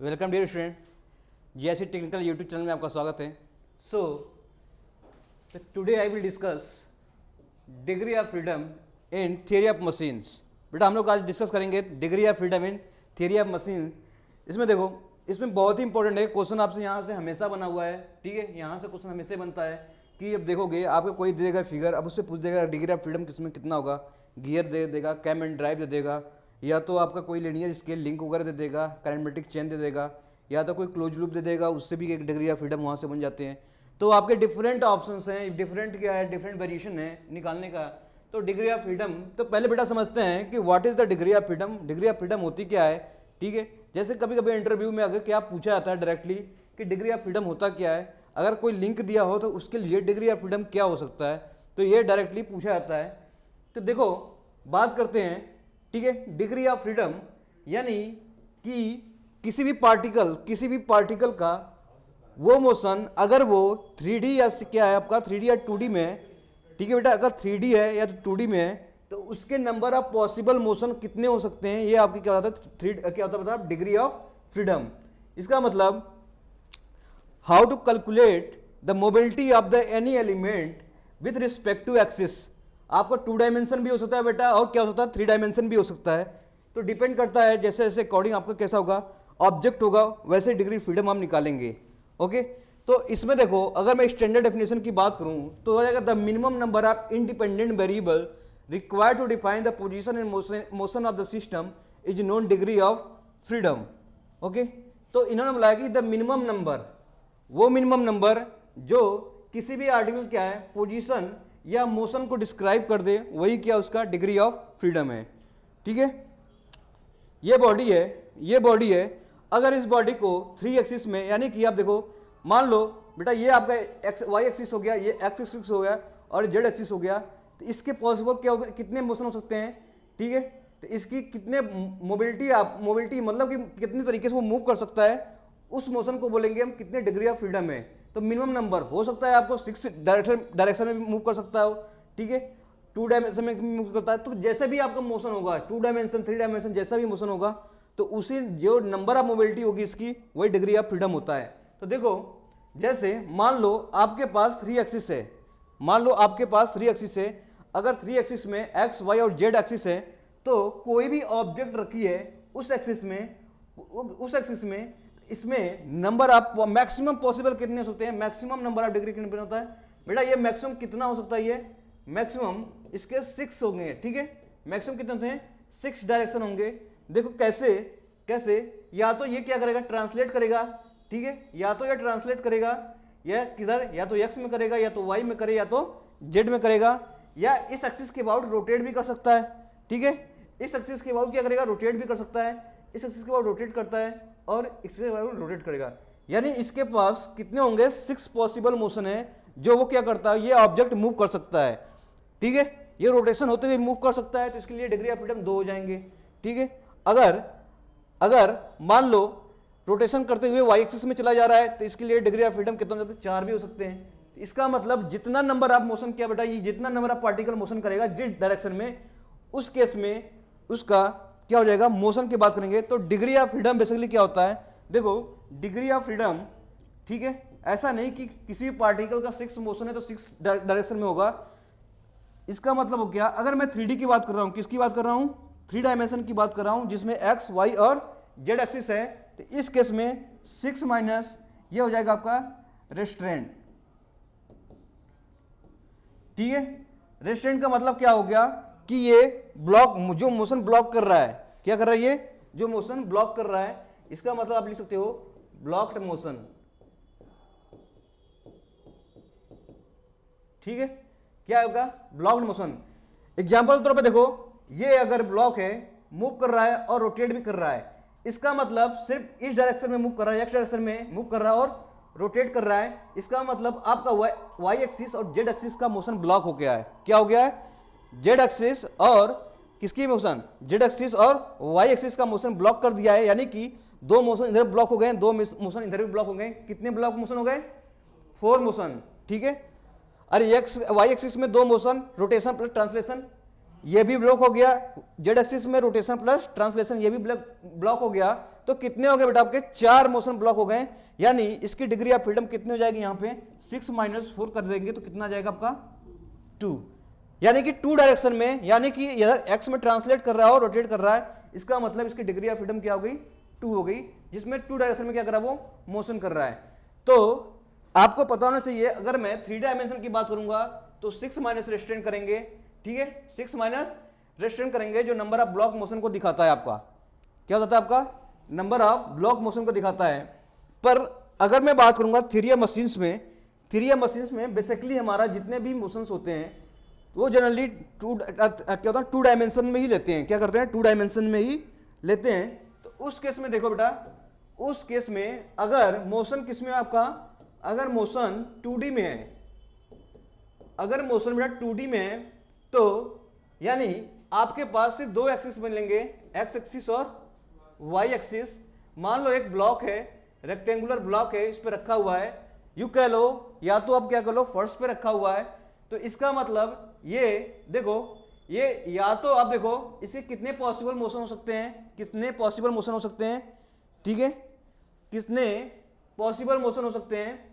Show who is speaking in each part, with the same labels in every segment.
Speaker 1: Welcome dear student, GSC technical YouTube channel में आपका स्वागत है। So today I will discuss degree of freedom in theory of machines. बेटा हम लोग आज डिस्कस करेंगे degree of freedom in theory of machine. इसमें देखो, इसमें बहुत ही इंपॉर्टेंट है क्वेश्चन, आपसे यहाँ से हमेशा बना हुआ है, ठीक है। यहाँ से क्वेश्चन हमेशा बनता है कि अब देखोगे आपको कोई दे देगा फिगर, अब उससे पूछ देगा डिग्री ऑफ फ्रीडम किसमें कितना होगा, गियर दे देगा, कैम एंड ड्राइव दे देगा, या तो आपका कोई लीनियर स्केल लिंक वगैरह दे देगा, काइनेमेटिक चेन दे देगा, या तो कोई क्लोज लूप दे देगा, उससे भी एक डिग्री ऑफ फ्रीडम वहाँ से बन जाते हैं। तो आपके डिफरेंट ऑप्शंस हैं, डिफरेंट क्या है, डिफरेंट वेरिएशन है निकालने का। तो डिग्री ऑफ फ्रीडम तो पहले बेटा समझते हैं कि what is the degree of freedom. Degree of freedom होती क्या है, ठीक है। जैसे कभी कभी इंटरव्यू में अगर क्या पूछा जाता है डायरेक्टली कि डिग्री ऑफ फ्रीडम होता क्या है, अगर कोई लिंक दिया हो तो उसके लिए डिग्री ऑफ फ्रीडम क्या हो सकता है, तो ये डायरेक्टली पूछा जाता है। तो देखो बात करते हैं, ठीक है। डिग्री ऑफ फ्रीडम यानी कि किसी भी पार्टिकल का वो मोशन अगर वो 3D या क्या है आपका 3D या 2D में है, ठीक है बेटा। अगर 3D है या तो 2D में है तो उसके नंबर ऑफ पॉसिबल मोशन कितने हो सकते हैं, ये आपकी क्या होता है, क्या होता है डिग्री ऑफ फ्रीडम। इसका मतलब how to calculate the mobility of the any element with respect to axis. आपका 2 डायमेंशन भी हो सकता है बेटा, और क्या हो सकता है 3 डायमेंशन भी हो सकता है। तो डिपेंड करता है जैसे जैसे अकॉर्डिंग आपका कैसा होगा ऑब्जेक्ट होगा वैसे डिग्री फ्रीडम हम निकालेंगे। ओके, तो इसमें देखो अगर मैं स्टैंडर्ड डेफिनेशन की बात करूं तो हो जाएगा the minimum number of independent variable required to define the position and motion of the system is known degree of freedom. Okay, तो इन्होंने बोला कि द मिनिमम नंबर, वो मिनिमम नंबर जो किसी भी आर्टिकल क्या है पोजीशन या मोशन को डिस्क्राइब कर दे, वही क्या उसका डिग्री ऑफ फ्रीडम है, ठीक है। ये बॉडी है, अगर इस बॉडी को 3 एक्सिस में, यानी कि आप देखो मान लो बेटा ये आपका वाई एक्सिस हो गया, ये एक्स एक्सिस हो गया और जेड एक्सिस हो गया, तो इसके पॉसिबल क्या होगा, कितने मोशन हो सकते हैं, ठीक है। तो इसकी कितने मोबिलिटी मतलब कि कितनी तरीके से वो मूव कर सकता है, उस मोशन को बोलेंगे हम कितने डिग्री ऑफ फ्रीडम है। तो मिनिमम नंबर हो सकता है आपको 6 डायरेक्शन में मूव कर सकता हो, ठीक है, 2 डायमेंशन में मूव करता है। तो जैसे भी आपका मोशन होगा 2 डायमेंशन 3 डायमेंशन जैसा भी मोशन होगा तो उसी जो नंबर ऑफ मोबिलिटी होगी इसकी वही डिग्री ऑफ फ्रीडम होता है। तो देखो जैसे मान लो आपके पास 3 एक्सिस है, अगर 3 एक्सिस में एक्स वाई और जेड एक्सिस है तो कोई भी ऑब्जेक्ट रखी है उस एक्सिस में इसमें नंबर ऑफ मैक्सिमम पॉसिबल कितने हो सकते हैं, मैक्सिमम नंबर ऑफ डिग्री कितने होता है बेटा। ये मैक्सिमम कितना हो सकता है, ये मैक्सिमम इसके 6 होंगे, ठीक है। मैक्सिमम कितने होते हैं 6 डायरेक्शन होंगे। देखो कैसे या तो ये क्या करेगा ट्रांसलेट करेगा, ठीक है, या तो ये ट्रांसलेट करेगा या किधर, या तो एक्स में करेगा या तो वाई में करे या तो जेड में करेगा, या इस एक्सिस के अबाउट रोटेट भी कर सकता है, ठीक है। इस एक्सिस के अबाउट क्या करेगा रोटेट भी कर सकता है, इस एक्सिस के अबाउट रोटेट करता है और इसके अबाउट रोटेट करेगा। यानी इसके पास कितने होंगे 6 पॉसिबल मोशन है जो वो क्या करता है, ये ऑब्जेक्ट मूव कर सकता है, ठीक है। ये रोटेशन होते हुए मूव कर सकता है, तो इसके लिए डिग्री ऑफ फ्रीडम 2 हो जाएंगे, ठीक है। अगर मान लो रोटेशन करते हुए वाई एक्सिस में चला जा रहा है तो इसके लिए डिग्री ऑफ फ्रीडम कितना हो सकता है 4 भी हो सकते हैं। इसका मतलब जितना नंबर ऑफ मोशन क्या बेटा, ये जितना नंबर ऑफ पार्टिकल मोशन करेगा जिस डायरेक्शन में, उस केस में उसका क्या हो जाएगा, मोशन की बात करेंगे तो डिग्री ऑफ फ्रीडम बेसिकली क्या होता है। देखो डिग्री ऑफ फ्रीडम, ठीक है, ऐसा नहीं कि किसी भी पार्टिकल का 6 मोशन है तो 6 डायरेक्शन में होगा। इसका मतलब हो गया अगर मैं 3D की बात कर रहा हूं, किसकी बात कर रहा हूं 3 डायमेंशन की बात कर रहा हूं जिसमें एक्स वाई और जेड एक्सिस है, तो इस केस में 6 माइनस ये हो जाएगा आपका रेस्ट्रेंट, ठीक है। रेस्ट्रेंट का मतलब क्या हो गया कि ये ब्लॉक जो मोशन ब्लॉक कर रहा है, क्या कर रहा है, ये जो मोशन ब्लॉक कर रहा है, इसका मतलब आप लिख सकते हो ब्लॉक्ड मोशन, ठीक है। क्या होगा ब्लॉक्ड मोशन। एग्जांपल के तौर पे देखो ये अगर ब्लॉक है मूव कर रहा है और रोटेट भी कर रहा है, इसका मतलब सिर्फ इस डायरेक्शन में मूव कर रहा है, एक्स डायरेक्शन में मूव कर रहा है और रोटेट कर रहा है, इसका मतलब आपका वाई एक्सिस और जेड एक्सिस का मोशन ब्लॉक हो गया है। क्या हो गया है, जेड एक्सिस और किसकी मोशन, जेड एक्सिस और वाई एक्सिस का मोशन ब्लॉक कर दिया है। यानी कि 2 मोशन इधर ब्लॉक हो गए, 2 मोशन इधर भी ब्लॉक हो गए। कितने ब्लॉक मोशन हो गए 4 मोशन, ठीक है। अरे एक्स वाई एक्सिस में 2 मोशन रोटेशन प्लस ट्रांसलेशन, ये भी ब्लॉक हो गया। जेड एक्सिस में रोटेशन प्लस ट्रांसलेशन ये भी ब्लॉक हो गया। तो कितने हो गए बेटा आपके 4 मोशन ब्लॉक हो गए, यानी इसकी डिग्री ऑफ फ्रीडम कितनी हो जाएगी यहाँ पे 6 - 4 कर देंगे तो कितना आ जाएगा आपका 2, यानी कि 2 डायरेक्शन में, यानी कि इधर एक्स में ट्रांसलेट कर रहा है और रोटेट कर रहा है, इसका मतलब इसकी डिग्री ऑफ फ्रीडम क्या हो गई 2 हो गई, जिसमें 2 डायरेक्शन में क्या कर रहा है वो मोशन कर रहा है। तो आपको पता होना चाहिए, अगर मैं 3 डायमेंशन की बात करूंगा तो 6 माइनस रेस्ट्रेंट करेंगे, ठीक है, 6 माइनस रेस्ट्रेंट करेंगे जो नंबर ऑफ ब्लॉक मोशन को दिखाता है आपका, क्या होता है आपका नंबर ऑफ ब्लॉक मोशन को दिखाता है। पर अगर मैं बात करूंगा थ्री मशीन्स में बेसिकली हमारा जितने भी मोशंस होते हैं वो जनरली क्या होता है 2 डायमेंशन में ही लेते हैं, क्या करते हैं 2 डायमेंशन में ही लेते हैं। तो उस केस में देखो बेटा, उस केस में अगर मोशन किस में आपका, अगर मोशन 2D में है, अगर मोशन बेटा 2D में है तो यानी आपके पास सिर्फ 2 एक्सिस मिलेंगे, एक्स एक्सिस और वाई एक्सिस। मान लो एक ब्लॉक है, रेक्टेंगुलर ब्लॉक है, इस पे रखा हुआ है, यू कह लो या तो आप क्या कर लो फर्श पे रखा हुआ है, तो इसका मतलब ये देखो, ये या तो आप देखो इसके कितने पॉसिबल मोशन हो सकते हैं, कितने पॉसिबल मोशन हो सकते हैं, ठीक है, कितने पॉसिबल मोशन हो सकते हैं,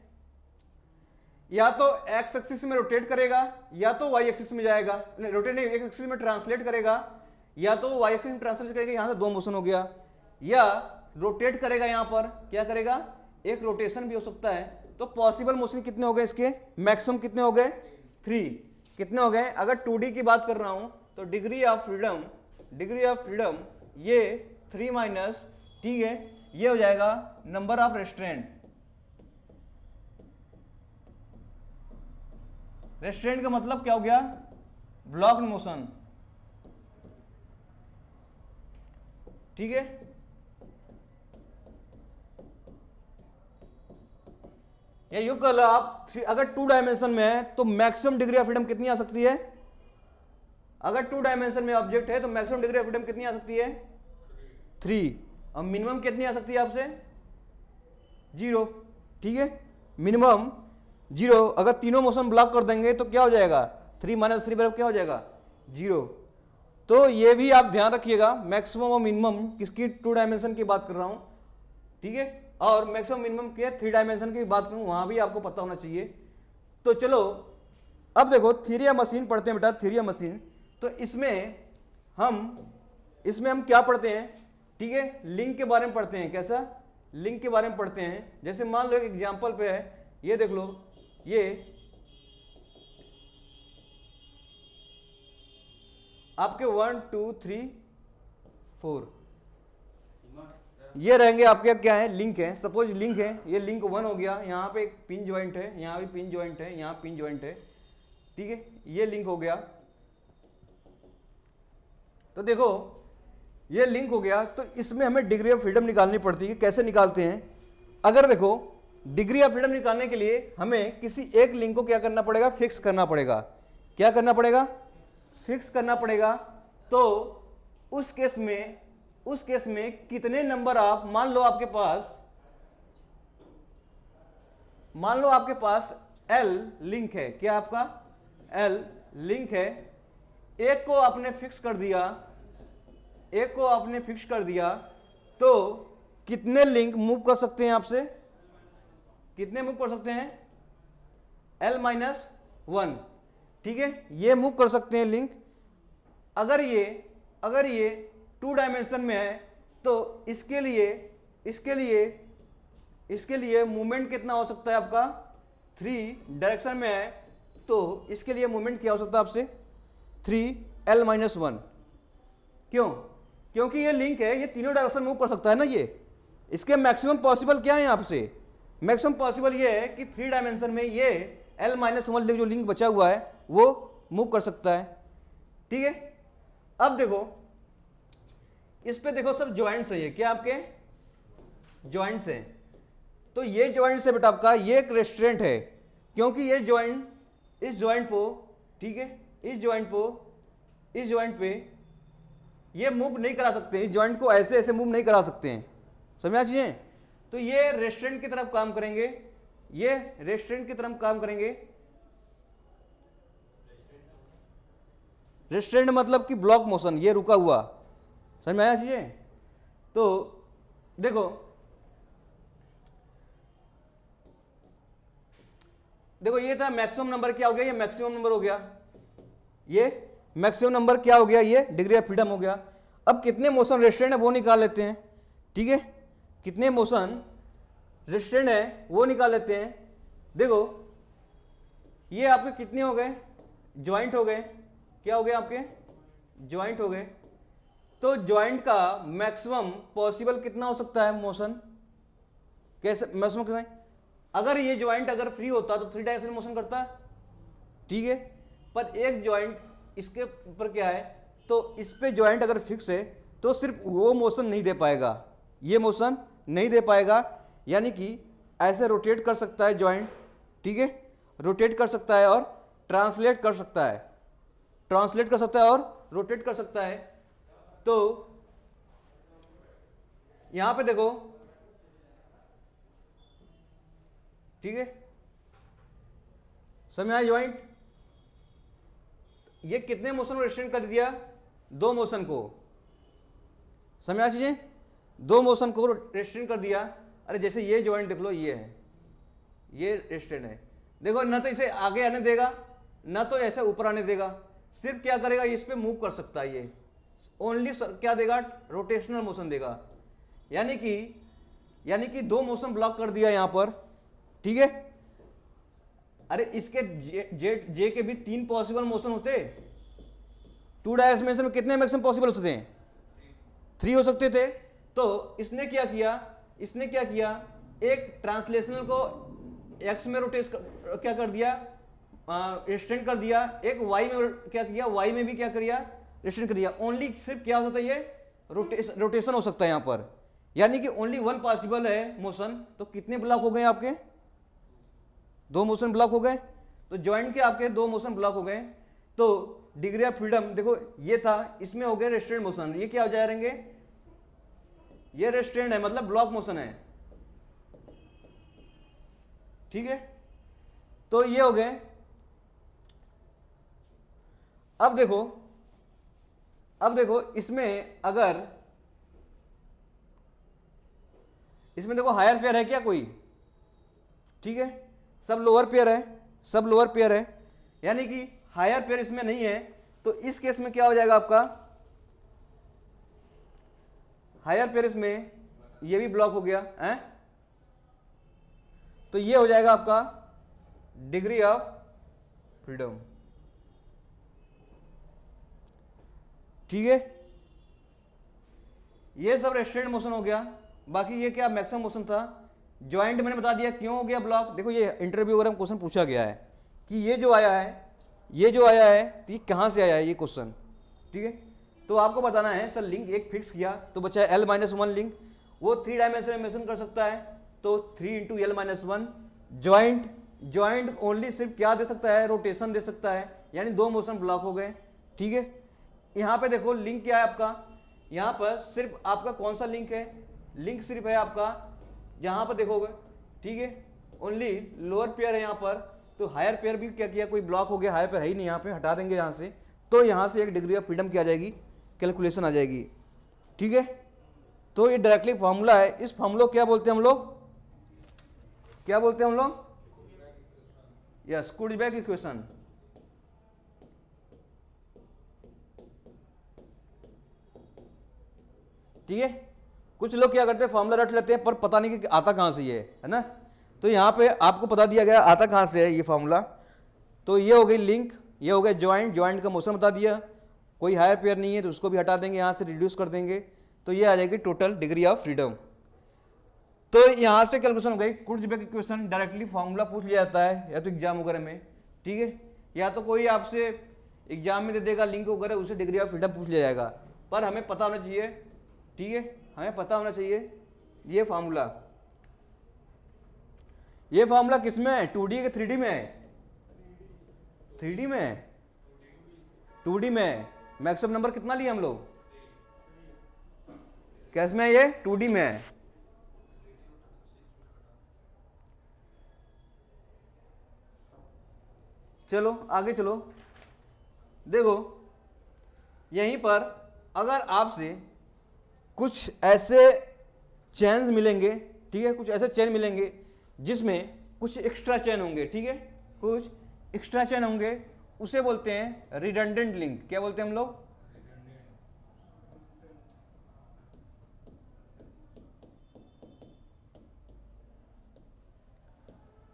Speaker 1: या तो एक्स एक्सिस में रोटेट करेगा या तो वाई एक्सिस में जाएगा, रोटेट नहीं एक्स एक्सिस में ट्रांसलेट करेगा या तो वाई एक्सिस में ट्रांसलेट करेगा, यहां से 2 मोशन हो गया, या रोटेट करेगा, यहां पर क्या करेगा एक रोटेशन भी हो सकता है। तो पॉसिबल मोशन कितने हो गए इसके, मैक्सिमम कितने हो गए 3, कितने हो गए। अगर 2D की बात कर रहा हूं तो डिग्री ऑफ फ्रीडम ये 3 माइनस, ठीक है, ये हो जाएगा नंबर ऑफ रेस्ट्रेंट। रेस्ट्रेंट का मतलब क्या हो गया ब्लॉक्ड मोशन, ठीक है। या यू कह लो आप अगर 2 डायमेंशन में है तो मैक्सिमम डिग्री ऑफ फ्रीडम कितनी आ सकती है, अगर 2 डायमेंशन में ऑब्जेक्ट है तो मैक्सिमम डिग्री ऑफ फ्रीडम कितनी आ सकती है 3, और मिनिमम कितनी आ सकती है आपसे 0, ठीक है, मिनिमम 0। अगर तीनों मोशन ब्लॉक कर देंगे तो क्या हो जाएगा 3 - 3 बराबर क्या हो जाएगा 0। तो ये भी आप ध्यान रखिएगा, मैक्सिमम और मिनिमम किसकी 2 डायमेंशन की बात कर रहा हूं, ठीक है, और मैक्सिमम मिनिमम की 3 डायमेंशन की बात करूं वहां भी आपको पता होना चाहिए। तो चलो अब देखो थ्योरी मशीन पढ़ते हैं बेटा, थ्योरी मशीन। तो इसमें हम क्या पढ़ते हैं, ठीक है, लिंक के बारे में पढ़ते हैं। कैसा लिंक के बारे में पढ़ते हैं, जैसे मान लो एक एग्जांपल पे है, ये देख लो, ये आपके 1 2 3 4 ये रहेंगे आपके, क्या है लिंक है, सपोज लिंक है, ये लिंक 1 हो गया, यहाँ पे एक पिन ज्वाइंट है, यहाँ भी पिन ज्वाइंट है, यहाँ पिन ज्वाइंट है, ठीक है, ये लिंक हो गया। तो देखो ये लिंक हो गया, तो इसमें हमें डिग्री ऑफ फ्रीडम निकालनी पड़ती है। कैसे निकालते हैं, अगर देखो डिग्री ऑफ फ्रीडम निकालने के लिए हमें किसी एक लिंक को क्या करना पड़ेगा, फिक्स करना पड़ेगा। क्या करना पड़ेगा, फिक्स करना पड़ेगा। तो उस केस में कितने नंबर ऑफ, मान लो आपके पास L लिंक है, क्या आपका L लिंक है, एक को आपने फिक्स कर दिया, तो कितने लिंक मूव कर सकते हैं आपसे, कितने मूव कर सकते हैं L - 1, ठीक है, ये मूव कर सकते हैं लिंक। अगर ये 2 डायमेंशन में है तो इसके लिए मूवमेंट कितना हो सकता है आपका 3 डायरेक्शन में है, तो इसके लिए मूवमेंट क्या हो सकता है आपसे 3L - 1। क्यों, क्योंकि ये लिंक है, ये तीनों डायरेक्शन मूव कर सकता है ना। ये इसके मैक्सिमम पॉसिबल क्या है आपसे, मैक्सिमम पॉसिबल ये है कि 3 डायमेंशन में ये L - 1 जो लिंक बचा हुआ है वो मूव कर सकता है, ठीक है। अब देखो इस पे देखो सब ज्वाइंट्स है, ये क्या आपके ज्वाइंट्स हैं। तो ये ज्वाइंट्स है बेटा आपका, ये एक रेस्ट्रेंट है, क्योंकि ये ज्वाइंट इस ज्वाइंट को, ठीक है, इस ज्वाइंट पे ये मूव नहीं करा सकते, इस ज्वाइंट को ऐसे मूव नहीं करा सकते हैं, समझा चीजें। तो ये रेस्ट्रेंट की तरफ काम करेंगे, ये रेस्ट्रेंट की तरफ काम करेंगे। रेस्ट्रेंट मतलब कि ब्लॉक मोशन, ये रुका हुआ, समझ में आया चीजें। तो देखो देखो ये था मैक्सिमम नंबर, क्या हो गया, ये मैक्सिमम नंबर हो गया, ये मैक्सिमम नंबर क्या हो गया, ये डिग्री ऑफ फ्रीडम हो गया। अब कितने मोशन रेस्ट्रेंट है वो निकाल लेते हैं, ठीक है, कितने मोशन रेस्ट्रेंट है वो निकाल लेते हैं। देखो ये आपके कितने हो गए, ज्वाइंट हो गए, क्या हो गए आपके, ज्वाइंट हो गए। तो ज्वाइंट का मैक्सिमम पॉसिबल कितना हो सकता है मोशन, कैसे मैक्सिमम कितना है? अगर ये ज्वाइंट अगर फ्री होता तो 3 डायरेक्शनल मोशन करता है, ठीक है, पर एक ज्वाइंट इसके ऊपर क्या है, तो इस पे ज्वाइंट अगर फिक्स है तो सिर्फ वो मोशन नहीं दे पाएगा, ये मोशन नहीं दे पाएगा, यानी कि ऐसे रोटेट कर सकता है ज्वाइंट, ठीक है, रोटेट कर सकता है और ट्रांसलेट कर सकता है, ट्रांसलेट कर सकता है और रोटेट कर सकता है। तो यहां पे देखो, ठीक है, समझ आया, ज्वाइंट ये कितने मोशन को रेस्ट्रेंट कर दिया, 2 मोशन को, समझ आया चीजें, 2 मोशन को रेस्ट्रेंट कर दिया। अरे जैसे ये ज्वाइंट देख लो, ये है, ये रेस्ट्रेंट है, देखो ना तो इसे आगे आने देगा ना तो ऐसे ऊपर आने देगा, सिर्फ क्या करेगा, इस पे मूव कर सकता है, ये ओनली क्या देगा, रोटेशनल मोशन देगा, यानी कि 2 मोशन ब्लॉक कर दिया यहां पर, ठीक है। अरे इसके जे के भी 3 पॉसिबल मोशन होते, 2 डायमेंशन में कितने मैक्सिमम पॉसिबल होते हैं, 3 हो सकते थे। तो इसने क्या किया, एक ट्रांसलेशनल को एक्स में रोटेट क्या कर दिया, रेस्ट्रेंट कर दिया, एक वाई में क्या किया, वाई में भी क्या किया, रेस्ट्रेंट कर दिया। ओनली सिर्फ क्या होता है, ये रोटेशन हो सकता है यहां पर, यानी कि ओनली 1 पॉसिबल है मोशन। तो कितने ब्लॉक हो गए आपके, 2 मोशन ब्लॉक हो गए। तो ज्वाइंट के आपके 2 मोशन ब्लॉक हो गए। तो डिग्री ऑफ फ्रीडम देखो ये था, इसमें हो गए रेस्ट्रेंट मोशन, ये क्या हो जाएंगे, ये रेस्ट्रेंट है मतलब ब्लॉक मोशन है, ठीक है। तो ये हो गए। अब देखो इसमें अगर इसमें देखो हायर पेयर है क्या कोई, ठीक है, सब लोअर पेयर है, यानी कि हायर पेयर इसमें नहीं है। तो इस केस में क्या हो जाएगा आपका, हायर पेयर इसमें ये भी ब्लॉक हो गया है, तो ये हो जाएगा आपका डिग्री ऑफ फ्रीडम, ठीक है। ये सब रेस्ट्रेंट मोशन हो गया। बाकी ये क्या मैक्सिमम मोशन था। ज्वाइंट मैंने बता दिया क्यों हो गया ब्लॉक। देखो ये इंटरव्यू वगैरह में क्वेश्चन पूछा गया है कि ये जो आया है तो ये कहां से आया है ये क्वेश्चन, ठीक है। तो आपको बताना है सर लिंक एक फिक्स किया तो बचा है L-1 लिंक, वो 3 डायमेंशन कर सकता है, तो 3 × L-1। ज्वाइंट ओनली सिर्फ क्या दे सकता है, रोटेशन दे सकता है, यानी 2 मोशन ब्लॉक हो गए, ठीक है। यहां पे देखो लिंक क्या है आपका, यहां पर सिर्फ आपका कौन सा लिंक है, लिंक सिर्फ है आपका यहां पर देखोगे, ठीक है, ओनली लोअर पेयर है यहां पर। तो हायर पेयर भी क्या किया, कोई ब्लॉक हो गया, हायर पेयर है ही नहीं, यहां पे हटा देंगे यहां से, तो यहां से एक डिग्री ऑफ फ्रीडम क्या आ जाएगी, कैलकुलेशन आ जाएगी, ठीक है। तो ये डायरेक्टली फॉर्मूला है। इस फॉर्मूला को क्या बोलते हैं हम लोग, यस, कुर्ज़बैक इक्वेशन, ठीक है। कुछ लोग क्या करते हैं फॉर्मूला रट लेते हैं पर पता नहीं कि आता कहां से ये है ना। तो यहां पे आपको बता दिया गया आता कहां से है ये फॉर्मूला। तो ये हो गई लिंक, ये हो गया ज्वाइंट का मोशन बता दिया, कोई हायर पेयर नहीं है तो उसको भी हटा देंगे, यहां से रिड्यूस कर देंगे, तो ये आ जाएगी टोटल डिग्री ऑफ फ्रीडम। तो यहां से कैलकुलेशन हो गई। कुर्ज़बैक इक्वेशन डायरेक्टली फॉर्मूला पूछ लिया जाता है या तो एग्जाम वगैरह में, ठीक है, या तो कोई आपसे एग्जाम में दे देगा लिंक वगैरह, उसे डिग्री ऑफ फ्रीडम पूछ लिया जाएगा, पर हमें पता होना चाहिए, ठीक है, हमें पता होना चाहिए ये फार्मूला किसमें है, 2D के 3D में है, 3D में है, 2D में है। मैक्सिमम नंबर कितना लिया हम लोग, कैसे में ये 2D में है। चलो आगे चलो, देखो यहीं पर अगर आपसे कुछ ऐसे चेन्स मिलेंगे, ठीक है, कुछ ऐसे चेन मिलेंगे जिसमें कुछ एक्स्ट्रा चेन होंगे, ठीक है, कुछ एक्स्ट्रा चेन होंगे, उसे बोलते हैं रिडंडेंट लिंक। क्या बोलते हैं हम लोग?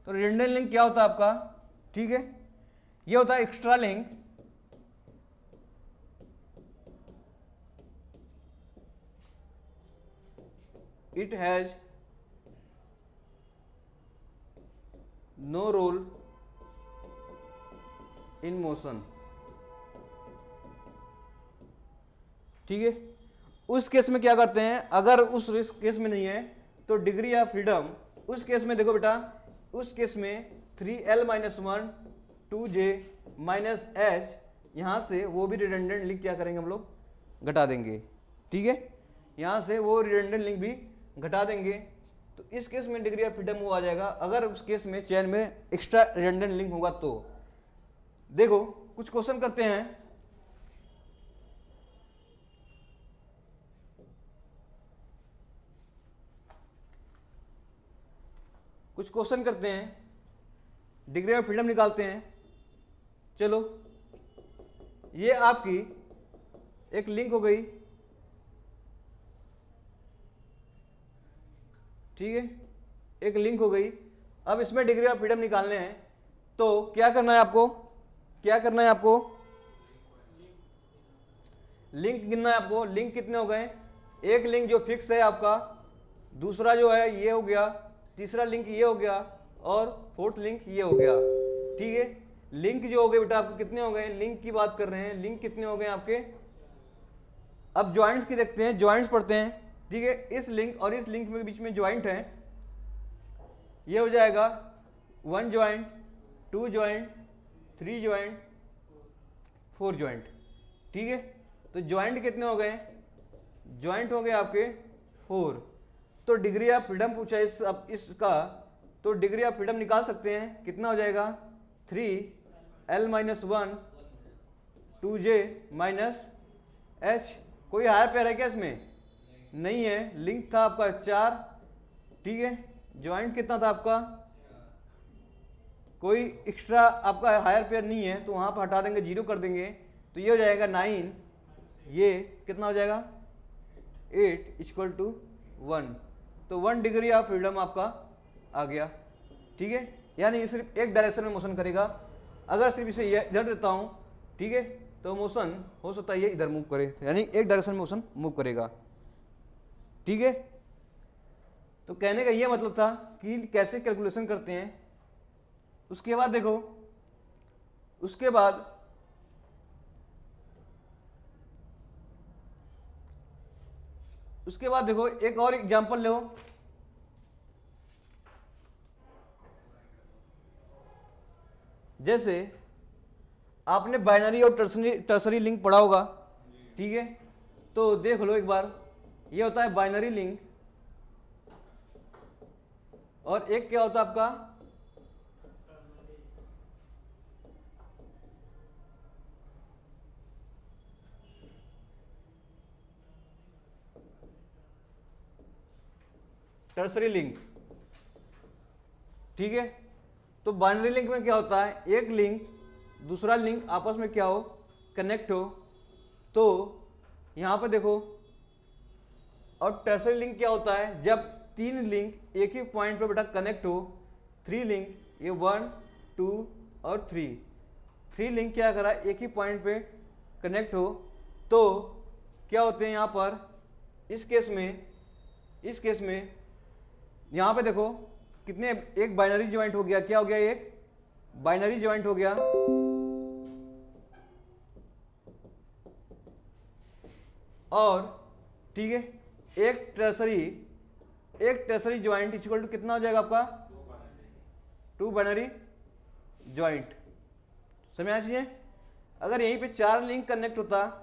Speaker 1: तो रिडंडेंट लिंक क्या होता है आपका? ठीक है, ये होता है extra link it has no role in motion. ठीक है, उस केस में क्या करते हैं, अगर उस केस में नहीं है तो डिग्री ऑफ फ्रीडम, उस केस में देखो बेटा, उस केस में 3l minus 1 2j minus H, यहां से वो भी रिडंडेंट लिंक क्या करेंगे हम लोग, घटा देंगे। ठीक है, यहां से वो रिडंडेंट लिंक भी घटा देंगे, तो इस केस में डिग्री ऑफ फ्रीडम वो आ जाएगा। अगर उस केस में चेन में एक्स्ट्रा रिडंडेंट लिंक होगा तो देखो कुछ क्वेश्चन करते हैं। कुछ क्वेश्चन करते हैं, डिग्री ऑफ फ्रीडम निकालते हैं। चलो, ये आपकी एक लिंक हो गई, ठीक है, एक लिंक हो गई। अब इसमें डिग्री ऑफ फ्रीडम निकालने हैं, तो क्या करना है आपको, क्या करना है आपको, लिंक गिनना है आपको। लिंक कितने हो गए? एक लिंक जो फिक्स है आपका, दूसरा जो है ये हो गया, तीसरा लिंक ये हो गया, और फोर्थ लिंक ये हो गया। ठीक है, लिंक जो हो गए बेटा आपको कितने हो गए, लिंक की बात कर रहे हैं, लिंक कितने हो गए आपके। अब ज्वाइंट्स की देखते हैं, ज्वाइंट्स पढ़ते हैं। ठीक है, इस लिंक और इस लिंक के बीच में ज्वाइंट है, ये हो जाएगा 1 ज्वाइंट, 2 ज्वाइंट, 3 ज्वाइंट, 4 ज्वाइंट। ठीक है, तो ज्वाइंट कितने हो गए, ज्वाइंट हो गए आपके 4। तो डिग्री ऑफ फ्रीडम पूछा इसका, तो डिग्री ऑफ फ्रीडम निकाल सकते हैं, कितना हो जाएगा 3l minus 1 2j minus h। कोई हायर पेयर है क्या इसमें? नहीं है, लिंक था आपका 4। ठीक है, ज्वाइंट कितना था आपका, कोई एक्स्ट्रा आपका हायर पेयर नहीं है, तो वहां पर हटा देंगे, 0 कर देंगे, तो ये हो जाएगा 9, ये कितना हो जाएगा 8 इक्वल टू 1। तो 1 डिग्री ऑफ फ्रीडम आपका आ गया। ठीक है, यानी ये सिर्फ एक डायरेक्शन में मोशन करेगा। अगर सिर्फ इसे इधर देता हूं, ठीक है, तो मोशन हो सकता है ये इधर मूव करे, यानी एक डायरेक्शन में मोशन मूव करेगा। ठीक है, तो कहने का ये मतलब था कि कैसे कैलकुलेशन करते हैं। उसके बाद देखो, उसके बाद देखो एक और एग्जांपल लो। जैसे आपने बाइनरी और टर्सरी लिंक पढ़ा होगा, ठीक है, तो देख लो एक बार। ये होता है बाइनरी लिंक, और एक क्या होता है आपका टर्सरी लिंक। ठीक है, तो बाइनरी लिंक में क्या होता है, एक लिंक दूसरा लिंक आपस में क्या हो, कनेक्ट हो, तो यहां पर देखो। और टर्सरी लिंक क्या होता है, जब 3 लिंक एक ही पॉइंट पर बेटा कनेक्ट हो, 3 लिंक, ये 1 2 और 3 लिंक क्या करा, एक ही पॉइंट पे कनेक्ट हो, तो क्या होते हैं यहां पर, इस केस में यहां पे देखो कितने, एक बाइनरी ज्वाइंट हो गया, क्या हो गया, एक बाइनरी ज्वाइंट हो गया, और ठीक है एक टर्सरी ज्वाइंट इक्वल टू कितना हो जाएगा आपका, 2 बाइनरी ज्वाइंट। समझ आना चाहिए। अगर यहीं पे 4 लिंक कनेक्ट होता,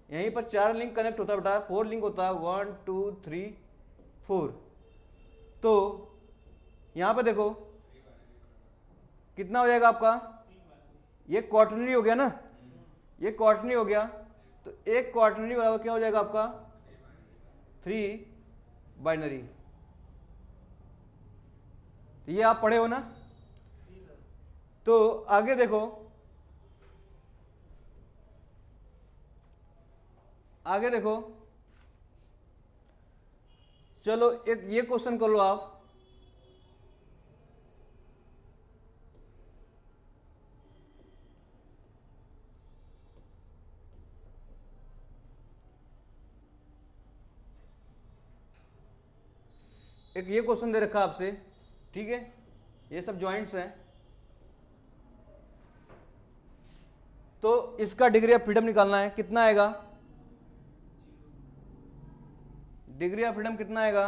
Speaker 1: यहीं पर 4 लिंक कनेक्ट होता बेटा, 4 लिंक होता, 1 2 3 4, तो यहां पर देखो कितना हो जाएगा आपका, ये क्वार्टरनरी हो गया ना, ये क्वार्टरनरी हो गया, तो एक क्वार्टरनरी बराबर क्या हो जाएगा आपका 3 बाइनरी। ये आप पढ़े हो ना? तो आगे देखो, आगे देखो, चलो एक ये क्वेश्चन कर लो आप। एक ये क्वेश्चन दे रखा आपसे, ठीक है, ये सब जॉइंट्स हैं, तो इसका डिग्री ऑफ फ्रीडम निकालना है, कितना आएगा? डिग्री ऑफ फ्रीडम कितना आएगा?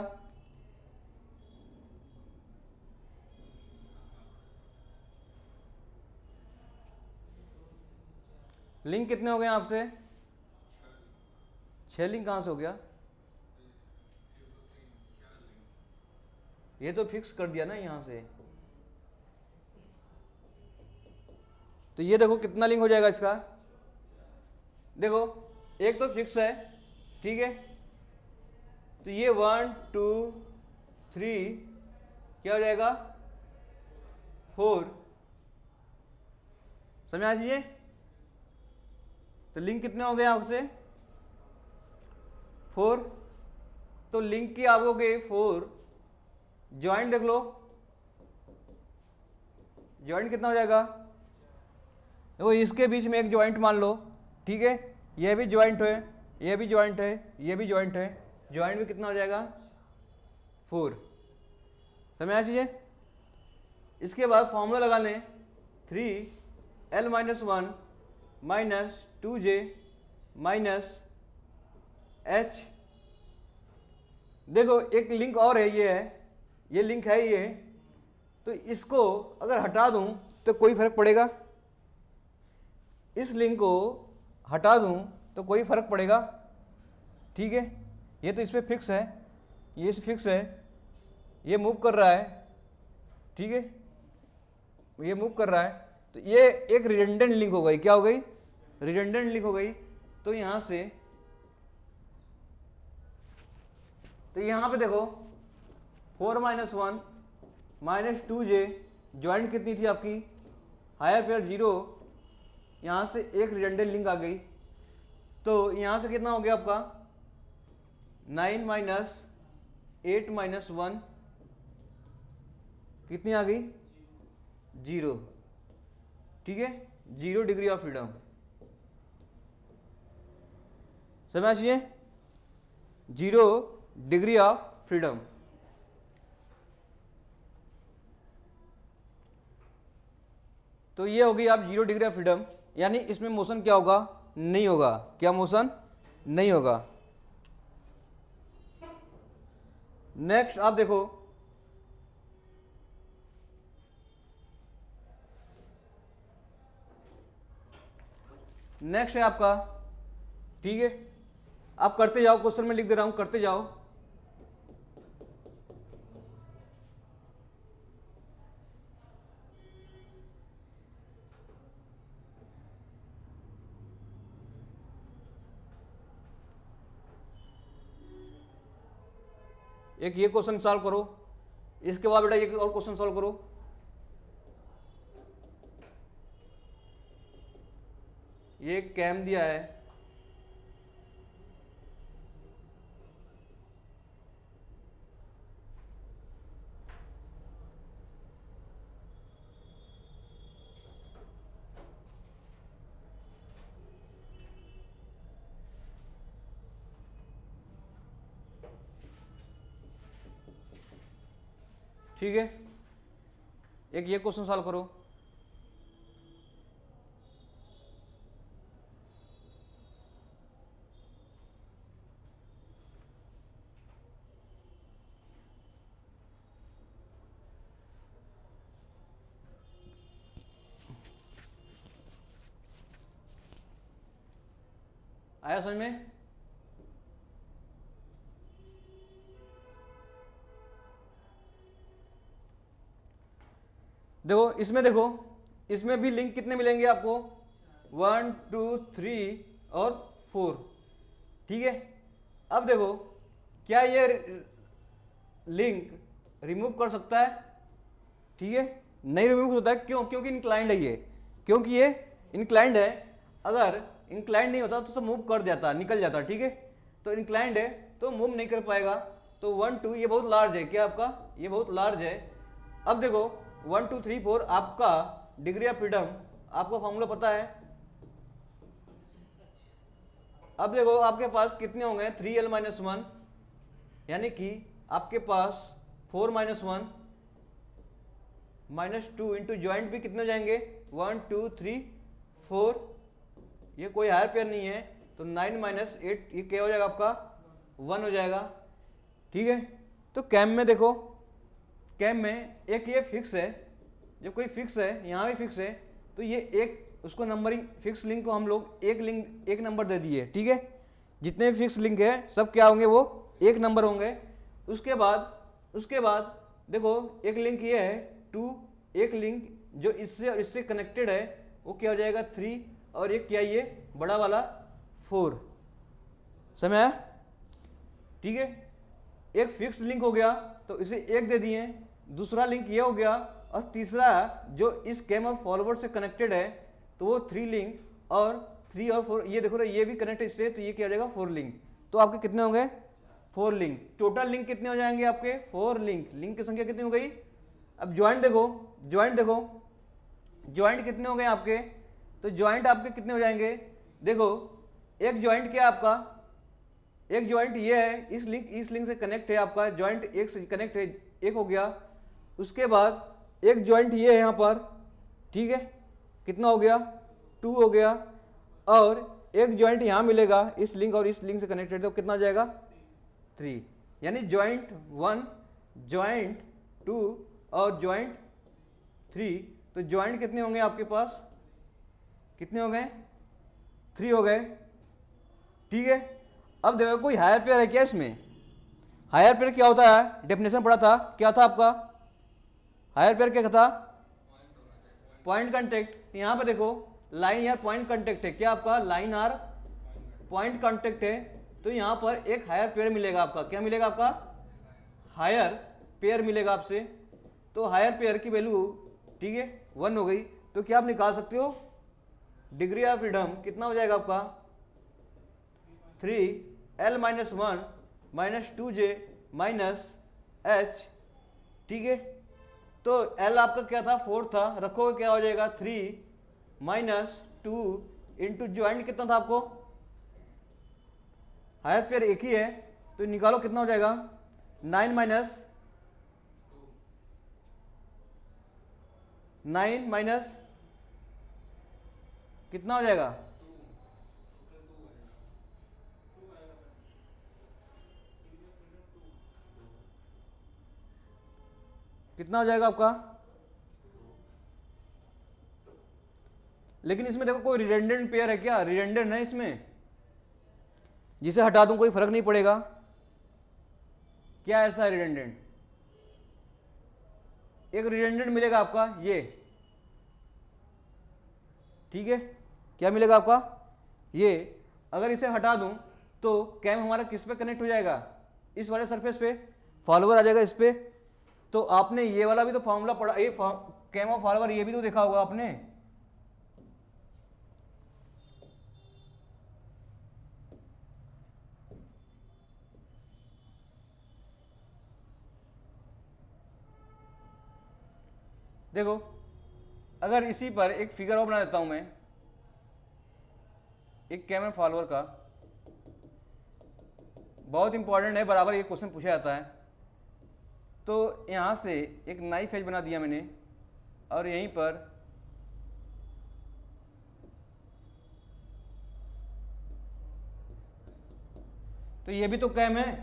Speaker 1: लिंक कितने हो गए आपसे? 6 लिंक कहां से हो गया? ये तो फिक्स कर दिया ना यहां से। तो ये देखो कितना लिंक हो जाएगा इसका, देखो एक तो फिक्स है, ठीक है, तो ये 1 2 3 क्या हो जाएगा? 4। समझ आ जाइए। तो लिंक कितने हो गए आपसे? 4। तो लिंक की आप हो गए 4। ज्वाइंट देख लो, ज्वाइंट कितना हो जाएगा? देखो इसके बीच में एक ज्वाइंट मान लो, ठीक है, ये भी ज्वाइंट है, ये भी ज्वाइंट है, ये भी ज्वाइंट है, ज्वाइंट भी कितना हो जाएगा? 4। समझ आ चीजें। इसके बाद फॉर्मूला लगा लें, 3l - 1 - 2j - h। देखो एक लिंक और है, ये है, ये लिंक है ये, तो इसको अगर हटा दूं तो कोई फर्क पड़ेगा? इस लिंक को हटा दूं तो कोई फर्क पड़ेगा? ठीक है, ये तो इस पर फिक्स है, ये इस फिक्स है, ये मूव कर रहा है, ठीक है, ये मूव कर रहा है, तो ये एक रिडंडेंट लिंक हो गई। क्या हो गई? रिडंडेंट लिंक हो गई। तो यहां से, तो यहां पे देखो 4 - 1 - 2j, ज्वाइंट कितनी थी आपकी? हायर पेयर 0, यहां से एक रिडंडेंट लिंक आ गई, तो यहां से कितना हो गया आपका? 9 - 8 - 1 कितनी आ गई? 0। ठीक है, 0 डिग्री ऑफ फ्रीडम। समझिए, 0 डिग्री ऑफ फ्रीडम। तो ये होगी आप 0 डिग्री ऑफ फ्रीडम, यानी इसमें मोशन क्या होगा? नहीं होगा। क्या मोशन? नहीं होगा। नेक्स्ट आप देखो, नेक्स्ट है आपका, ठीक है, आप करते जाओ, क्वेश्चन में लिख दे रहा हूं, करते जाओ। एक ये क्वेश्चन सॉल्व करो, इसके बाद बेटा एक और क्वेश्चन सॉल्व करो। ये कैम दिया है, ठीक है, एक ये क्वेश्चन सॉल्व करो। आया समझ में? देखो इसमें, देखो इसमें भी लिंक कितने मिलेंगे आपको? 1 2 3 और 4। ठीक है, अब देखो क्या ये लिंक रिमूव कर सकता है? ठीक है, नहीं रिमूव होता है, क्यों? क्योंकि इंक्लाइंड है ये, क्योंकि ये इंक्लाइंड है। अगर इंक्लाइंड नहीं होता तो मूव कर जाता, निकल जाता, ठीक है। तो इंक्लाइंड है तो मूव नहीं कर पाएगा। तो 1 2 ये बहुत लार्ज है, क्या आपका? ये बहुत लार्ज है। अब देखो 1 2 3 4 आपका डिग्री ऑफ फ्रीडम, आपको फॉर्मूला पता है। अब देखो आपके पास कितने होंगे? 3l माइनस 1, यानी कि आपके पास 4 माइनस 1 माइनस 2 इंटू ज्वाइंट भी कितने हो जाएंगे? 1 2 3 4, ये कोई हायर पेयर नहीं है, तो 9 माइनस 8 ये क्या हो जाएगा आपका? 1 हो जाएगा, ठीक है। तो कैम में देखो, कैम में एक ये फिक्स है, जब कोई फिक्स है, यहाँ भी फिक्स है, तो ये एक उसको नंबरिंग फिक्स लिंक को हम लोग एक नंबर दे दिए, ठीक है। जितने भी फिक्स लिंक है सब क्या होंगे? वो एक नंबर होंगे। उसके बाद देखो एक लिंक ये है 2, एक लिंक जो इससे और इससे कनेक्टेड है वो क्या हो जाएगा? 3, और एक क्या ये बड़ा वाला 4। समझ आया? ठीक है, एक फिक्स लिंक हो गया तो इसे एक दे दिए, दूसरा लिंक ये हो गया, और तीसरा जो इस कैम ऑफ फॉलोवर से कनेक्टेड है तो वो 3 लिंक, और 3 और 4 ये देखो ये भी कनेक्ट इससे, तो ये क्या हो जाएगा? 4 लिंक। तो आपके कितने होंगे? 4 लिंक। टोटल लिंक कितने हो जाएंगे आपके? 4 लिंक। लिंक की संख्या कितनी हो गई? अब ज्वाइंट देखो, ज्वाइंट कितने हो गए आपके? तो ज्वाइंट आपके कितने हो जाएंगे? देखो एक ज्वाइंट क्या आपका? एक ज्वाइंट ये है, इस लिंक से कनेक्ट है आपका, ज्वाइंट एक से कनेक्ट है, एक हो गया। उसके बाद एक ज्वाइंट ये है यहाँ पर, ठीक है, कितना हो गया? 2 हो गया। और एक ज्वाइंट यहाँ मिलेगा इस लिंक और इस लिंक से कनेक्टेड, तो कितना हो जाएगा? 3। यानी ज्वाइंट 1, ज्वाइंट 2 और ज्वाइंट 3। तो ज्वाइंट कितने होंगे आपके पास? कितने हो गए? 3 हो गए, ठीक है। अब देखो कोई हायर पेयर है क्या इसमें? हायर पेयर क्या होता है? डेफिनेशन पढ़ा था, क्या था आपका हायर पेयर? क्या था? Point contact. यहाँ पे देखो लाइन यार पॉइंट कांटेक्ट है, क्या आपका? लाइन आर पॉइंट कांटेक्ट है। तो यहाँ पर एक हायर पेयर मिलेगा आपका, क्या मिलेगा आपका? हायर पेयर मिलेगा आपसे। तो हायर पेयर की वैल्यू, ठीक है, 1 हो गई। तो क्या आप निकाल सकते हो? डिग्री ऑफ फ्रीडम कितना हो जाएगा आपका? 3l minus 1 minus 2j minus h, ठीक है। तो l आपका क्या था? 4 था, रखोगे क्या हो जाएगा? 3 माइनस 2 इंटू ज्वाइंट कितना था आपको? हायर पेयर एक ही है, तो निकालो कितना हो जाएगा? 9 माइनस कितना हो जाएगा? कितना हो जाएगा आपका? लेकिन इसमें देखो कोई रिडंडेंट पेयर है क्या? रिडंडेंट है इसमें, जिसे हटा दूं कोई फर्क नहीं पड़ेगा। क्या ऐसा रिडंडेंट? एक रिडंडेंट मिलेगा आपका ये, ठीक है। क्या मिलेगा आपका? ये। अगर इसे हटा दूं तो कैम हमारा किस पे कनेक्ट हो जाएगा? इस वाले सरफेस पे, फॉलोवर आ जाएगा इस पे। तो आपने ये वाला भी तो फॉर्मूला पढ़ा, ये कैम ऑफ फॉलोवर ये भी तो देखा होगा आपने। देखो अगर इसी पर एक फिगर और बना देता हूं मैं, एक कैम ऑफ फॉलोवर का, बहुत इंपॉर्टेंट है, बराबर ये क्वेश्चन पूछा जाता है। तो यहां से एक नाइफ एज बना दिया मैंने, और यहीं पर तो ये भी तो कैम है,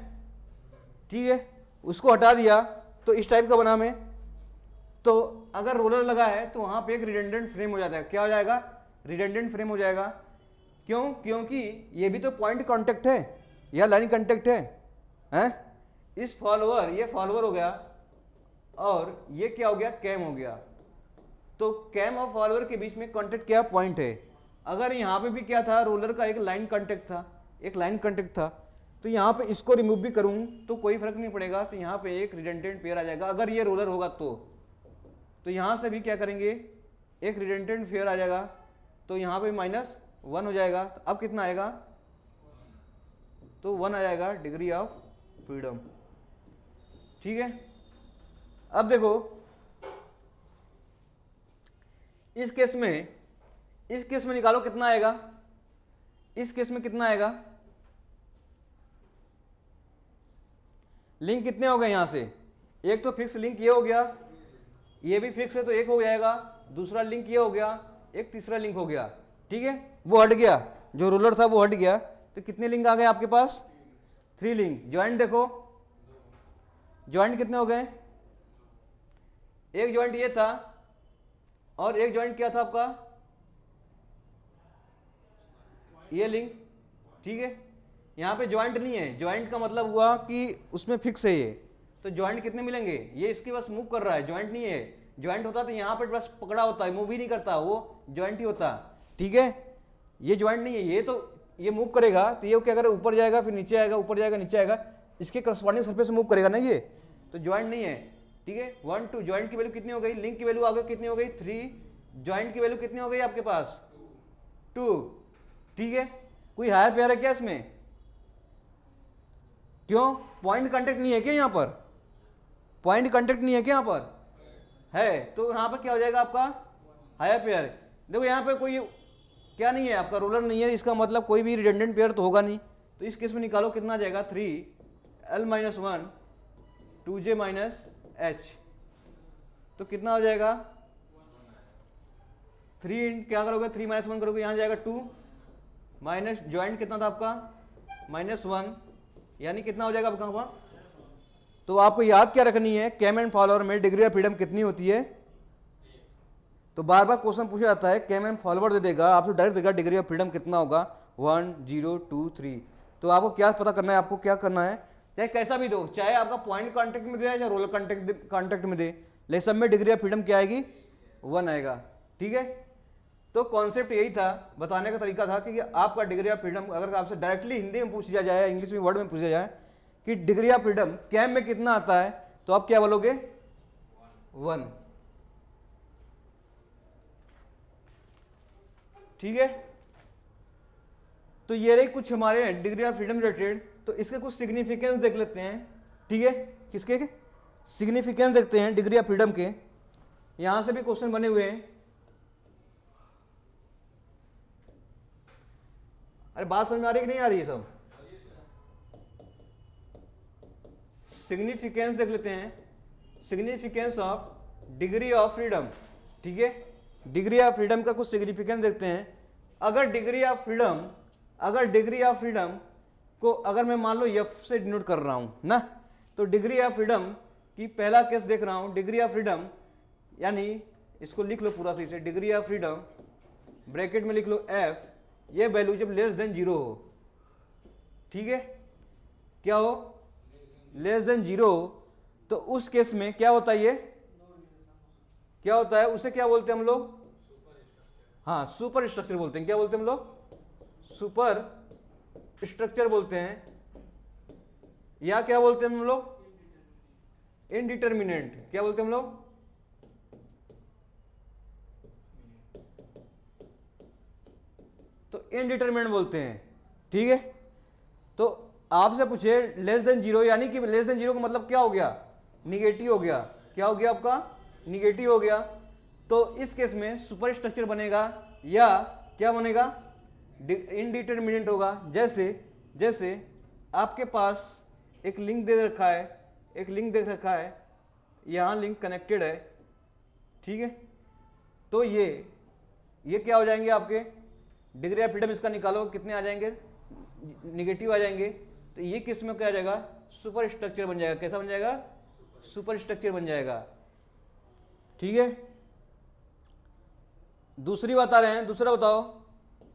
Speaker 1: ठीक है। उसको हटा दिया तो इस टाइप का बना मैं। तो अगर रोलर लगा है तो वहां पे एक रिडंडेंट फ्रेम हो जाता है, क्या हो जाएगा? रिडंडेंट फ्रेम हो जाएगा। क्यों? क्योंकि ये भी तो पॉइंट कांटेक्ट है या लाइन कांटेक्ट है, हैं? इस फॉलोवर, ये फॉलोवर हो गया, और ये क्या हो गया? कैम हो गया। तो कैम और फॉलोवर के बीच में कांटेक्ट क्या? पॉइंट है। अगर यहाँ पे भी क्या था? रोलर का एक लाइन कांटेक्ट था, एक लाइन कांटेक्ट था। तो यहाँ पे इसको रिमूव भी करूँ तो कोई फर्क नहीं पड़ेगा, तो यहाँ पे एक रिडंडेंट पेयर आ जाएगा अगर ये रोलर होगा तो। तो यहाँ से भी क्या करेंगे, एक रिडंडेंट फेयर आ जाएगा, तो यहाँ पे -1 हो जाएगा। तो अब कितना आएगा, तो 1 आ जाएगा डिग्री ऑफ फ्रीडम। ठीक है, अब देखो इस केस में निकालो कितना आएगा, इस केस में कितना आएगा, लिंक कितने हो गए यहां से, एक तो फिक्स लिंक ये हो गया, ये भी फिक्स है तो एक हो जाएगा, दूसरा लिंक ये हो गया, एक तीसरा लिंक हो गया। ठीक है, वो हट गया, जो रूलर था वो हट गया, तो कितने लिंक आ गए आपके पास, 3 लिंक। ज्वाइंट देखो, ज्वाइंट कितने हो गए, एक ज्वाइंट ये था और एक ज्वाइंट क्या था आपका, ये लिंक। ठीक है, यहाँ पे ज्वाइंट नहीं है, ज्वाइंट का मतलब हुआ कि उसमें फिक्स है ये, तो ज्वाइंट कितने मिलेंगे, ये इसकी बस मूव कर रहा है, ज्वाइंट नहीं है। ज्वाइंट होता तो यहाँ पे बस पकड़ा होता है, मूव ही नहीं करता, वो ज्वाइंट ही होता। ठीक है, ये ज्वाइंट नहीं है, ये तो ये मूव करेगा तो ये क्या करेगा, ऊपर जाएगा फिर नीचे आएगा, ऊपर जाएगा नीचे आएगा, इसके करस्पॉन्डिंग सरफेस से मूव करेगा ना ये, तो ज्वाइंट नहीं है। ठीक है, 1 2 ज्वाइंट की वैल्यू कितनी हो गई, लिंक की वैल्यू आगे कितनी हो गई 3, ज्वाइंट की वैल्यू कितनी हो गई आपके पास 2। ठीक है, कोई हायर पेयर है क्या इसमें, क्यों, पॉइंट कांटेक्ट नहीं है क्या, यहाँ पर पॉइंट कांटेक्ट नहीं है क्या, यहाँ पर है, तो यहाँ पर क्या हो जाएगा आपका हायर पेयर। देखो यहाँ पे कोई क्या नहीं है, आपका रोलर नहीं है, इसका मतलब कोई भी रिडंडेंट पेयर तो होगा नहीं, तो इस केस में निकालो कितना आ जाएगा 3l-1 2j-h, तो कितना हो जाएगा 3 क्या करोगे, 3 - 1 करोगे, यहाँ जाएगा 2 माइनस ज्वाइंट कितना था आपका -1, यानी कितना हो जाएगा आपका वहाँ। तो आपको याद क्या रखनी है, कैम एंड फॉलोअर में डिग्री ऑफ फ्रीडम कितनी होती है, तो बार बार क्वेश्चन पूछा जाता है, कैम एंड फॉलोअर दे देगा आपसे, डायरेक्ट देगा डिग्री ऑफ फ्रीडम कितना होगा 1 0 2 3। तो आपको क्या पता करना है, आपको क्या करना है, चाहे कैसा भी दो, चाहे आपका पॉइंट कांटेक्ट में दे या रोलर कांटेक्ट में दे, लेकिन सब में डिग्री ऑफ फ्रीडम क्या आएगी 1 आएगा। ठीक है, तो कॉन्सेप्ट यही था, बताने का तरीका था कि आपका डिग्री ऑफ फ्रीडम अगर आपसे डायरेक्टली हिंदी में पूछा जाए, इंग्लिश में वर्ड में पूछा जाए कि डिग्री ऑफ फ्रीडम कैम में कितना आता है, तो आप क्या बोलोगे 1। ठीक है, तो ये रही कुछ हमारे डिग्री ऑफ फ्रीडम रिलेटेड, तो इसके कुछ सिग्निफिकेंस देख लेते हैं। ठीक है, किसके सिग्निफिकेंस देखते हैं डिग्री ऑफ फ्रीडम के, यहां से भी क्वेश्चन बने हुए हैं। अरे बात समझ में आ रही है कि नहीं आ रही है सब, सिग्निफिकेंस देख लेते हैं, significance of degree of freedom. ठीक है, डिग्री ऑफ फ्रीडम का कुछ सिग्निफिकेंस देखते हैं। अगर डिग्री ऑफ फ्रीडम को अगर मैं मान लो एफ से डिनोट कर रहा हूं ना, तो डिग्री ऑफ फ्रीडम की पहला केस देख रहा हूं, डिग्री ऑफ फ्रीडम यानी इसको लिख लो पूरा सही से, डिग्री ऑफ फ्रीडम ब्रैकेट में लिख लो एफ, ये वैल्यू जब लेस देन 0 हो। ठीक है, क्या हो लेस देन 0, तो उस केस में क्या होता है, ये क्या होता है, उसे क्या बोलते हैं हम लोग, हाँ सुपर स्ट्रक्चर बोलते हैं। क्या बोलते हैं हम लोग, सुपर स्ट्रक्चर बोलते हैं, या क्या बोलते हैं हम लोग इनडिटर्मिनेंट, क्या बोलते हैं हम लोग, तो इनडिटर्मिनेंट बोलते हैं। ठीक है, तो आपसे पूछे लेस देन 0, यानी कि लेस देन 0 का मतलब क्या हो गया, निगेटिव हो गया। क्या हो गया आपका, निगेटिव हो गया। तो इस केस में सुपर स्ट्रक्चर बनेगा या क्या बनेगा, इनडिटर्मिनेंट होगा। जैसे आपके पास एक लिंक दे रखा है, यहाँ लिंक कनेक्टेड है। ठीक है, तो ये क्या हो जाएंगे आपके डिग्री ऑफ फ्रीडम, इसका निकालो कितने आ जाएंगे, निगेटिव आ जाएंगे। तो ये किस में क्या आ जाएगा, सुपर स्ट्रक्चर बन जाएगा। कैसा बन जाएगा, सुपर स्ट्रक्चर बन जाएगा। ठीक है, दूसरी बता रहे हैं, दूसरा बताओ,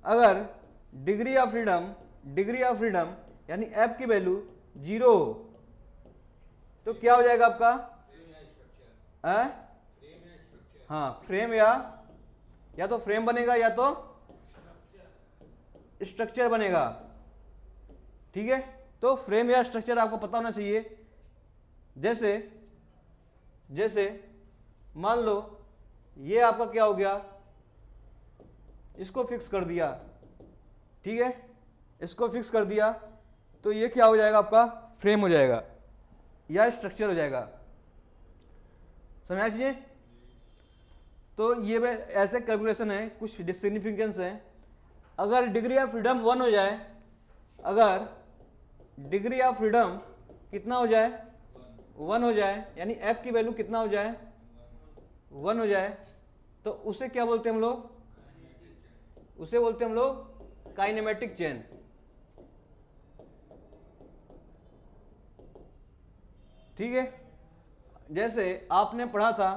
Speaker 1: अगर डिग्री ऑफ फ्रीडम यानी एफ की वैल्यू 0 हो तो क्या हो जाएगा आपका, हाँ फ्रेम या तो फ्रेम बनेगा या तो स्ट्रक्चर बनेगा। ठीक है, तो फ्रेम या स्ट्रक्चर आपको पता होना चाहिए। जैसे मान लो ये आपका क्या हो गया, इसको फिक्स कर दिया, ठीक है, इसको फिक्स कर दिया, तो ये क्या हो जाएगा आपका फ्रेम हो जाएगा या स्ट्रक्चर हो जाएगा। समझ चीजें। तो ये ऐसे कैलकुलेशन है, कुछ सिग्निफिकेंस है। अगर डिग्री ऑफ फ्रीडम 1 हो जाए, अगर डिग्री ऑफ फ्रीडम कितना हो जाए 1 हो जाए, यानी एफ की वैल्यू कितना हो जाए 1 हो जाए, तो उसे क्या बोलते हैं हम लोग, उसे बोलते हैं हम लोग काइनेमेटिक चेन। ठीक है, जैसे आपने पढ़ा था,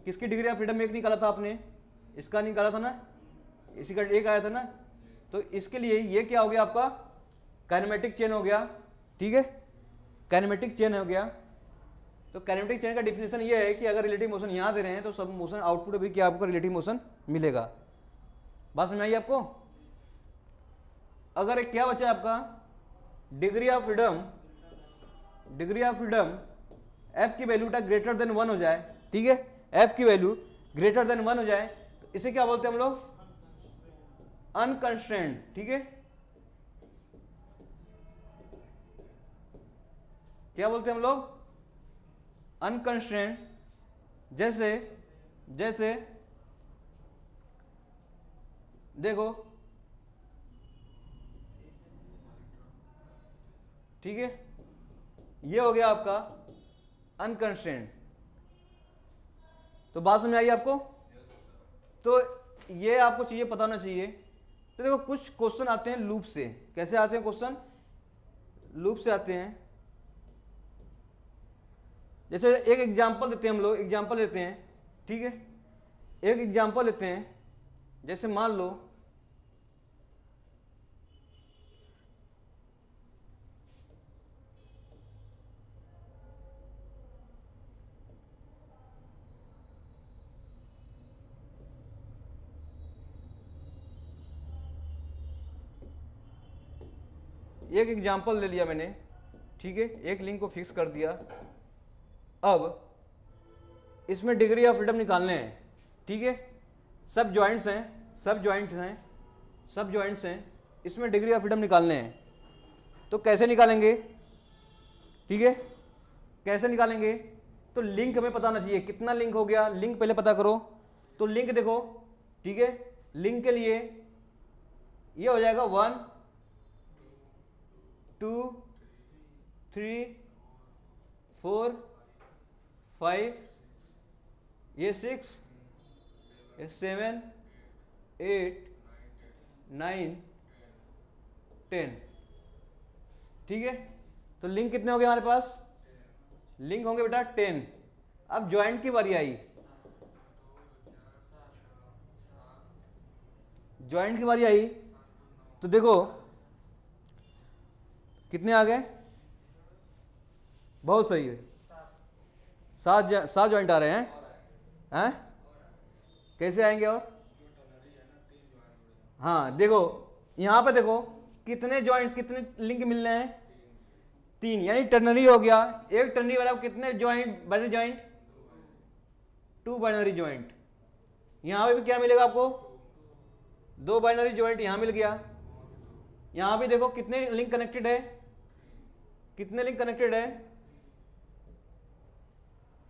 Speaker 1: किसकी डिग्री ऑफ फ्रीडम 1 निकाला था आपने, इसका निकाला था ना, इसी का 1 आया था ना, तो इसके लिए ये क्या हो गया आपका काइनेमेटिक चेन हो गया। ठीक है, काइनेमेटिक चेन हो गया। तो काइनेमेटिक चेन का डिफिनेशन ये है कि अगर रिलेटिव मोशन यहां दे रहे हैं तो सब मोशन आउटपुट भी क्या आपको रिलेटिव मोशन मिलेगा। बात समझ आई आपको। अगर एक क्या बचा आपका degree of freedom, degree of freedom F की वैल्यू ग्रेटर देन 1 हो जाए, ठीक है, एफ की वैल्यू ग्रेटर देन 1 हो जाए, तो इसे क्या बोलते हैं हम लोग अनकंस्ट्रेंड। ठीक है, क्या बोलते हैं हम लोग अनकंस्ट्रेंड। जैसे जैसे देखो, ठीक है, ये हो गया आपका अनकंस्ट्रेंड। तो बात समझ आई आपको। तो ये आपको चीजें पता होना चाहिए। तो देखो कुछ क्वेश्चन आते हैं लूप से। कैसे आते हैं क्वेश्चन, लूप से आते हैं। जैसे एक एग्जांपल देते हैं हम लोग, एग्जांपल लेते हैं, ठीक है, एक एग्जांपल लेते हैं। जैसे मान लो एक एग्जांपल ले लिया मैंने, ठीक है, एक लिंक को फिक्स कर दिया। अब इसमें डिग्री ऑफ फ्रीडम निकालने हैं, ठीक है, सब जॉइंट्स हैं, सब जॉइंट्स हैं, सब जॉइंट्स हैं, इसमें डिग्री ऑफ फ्रीडम निकालने हैं। तो कैसे निकालेंगे, ठीक है, कैसे निकालेंगे, तो लिंक हमें पता होना चाहिए कितना लिंक हो गया, लिंक पहले पता करो। तो लिंक देखो, ठीक है, लिंक के लिए ये हो जाएगा 1 2 3 4 5, ये 6, ये 7 8 9 10। ठीक है, तो लिंक कितने हो गए हमारे पास, लिंक होंगे बेटा 10। अब ज्वाइंट की बारी आई, ज्वाइंट की बारी आई, तो देखो कितने आ गए, बहुत सही है, 7 ज्वाइंट आ रहे हैं, कैसे आएंगे और, हाँ देखो यहां पे देखो कितने ज्वाइंट, कितने लिंक मिल रहे हैं 3, यानी टर्नरी हो गया। एक टर्नरी वाला कितने joint, binary joint 2 binary joint. यहां पे भी क्या मिलेगा आपको 2 बाइनरी ज्वाइंट यहां मिल गया। यहां भी देखो कितने लिंक कनेक्टेड है, कितने लिंक कनेक्टेड है,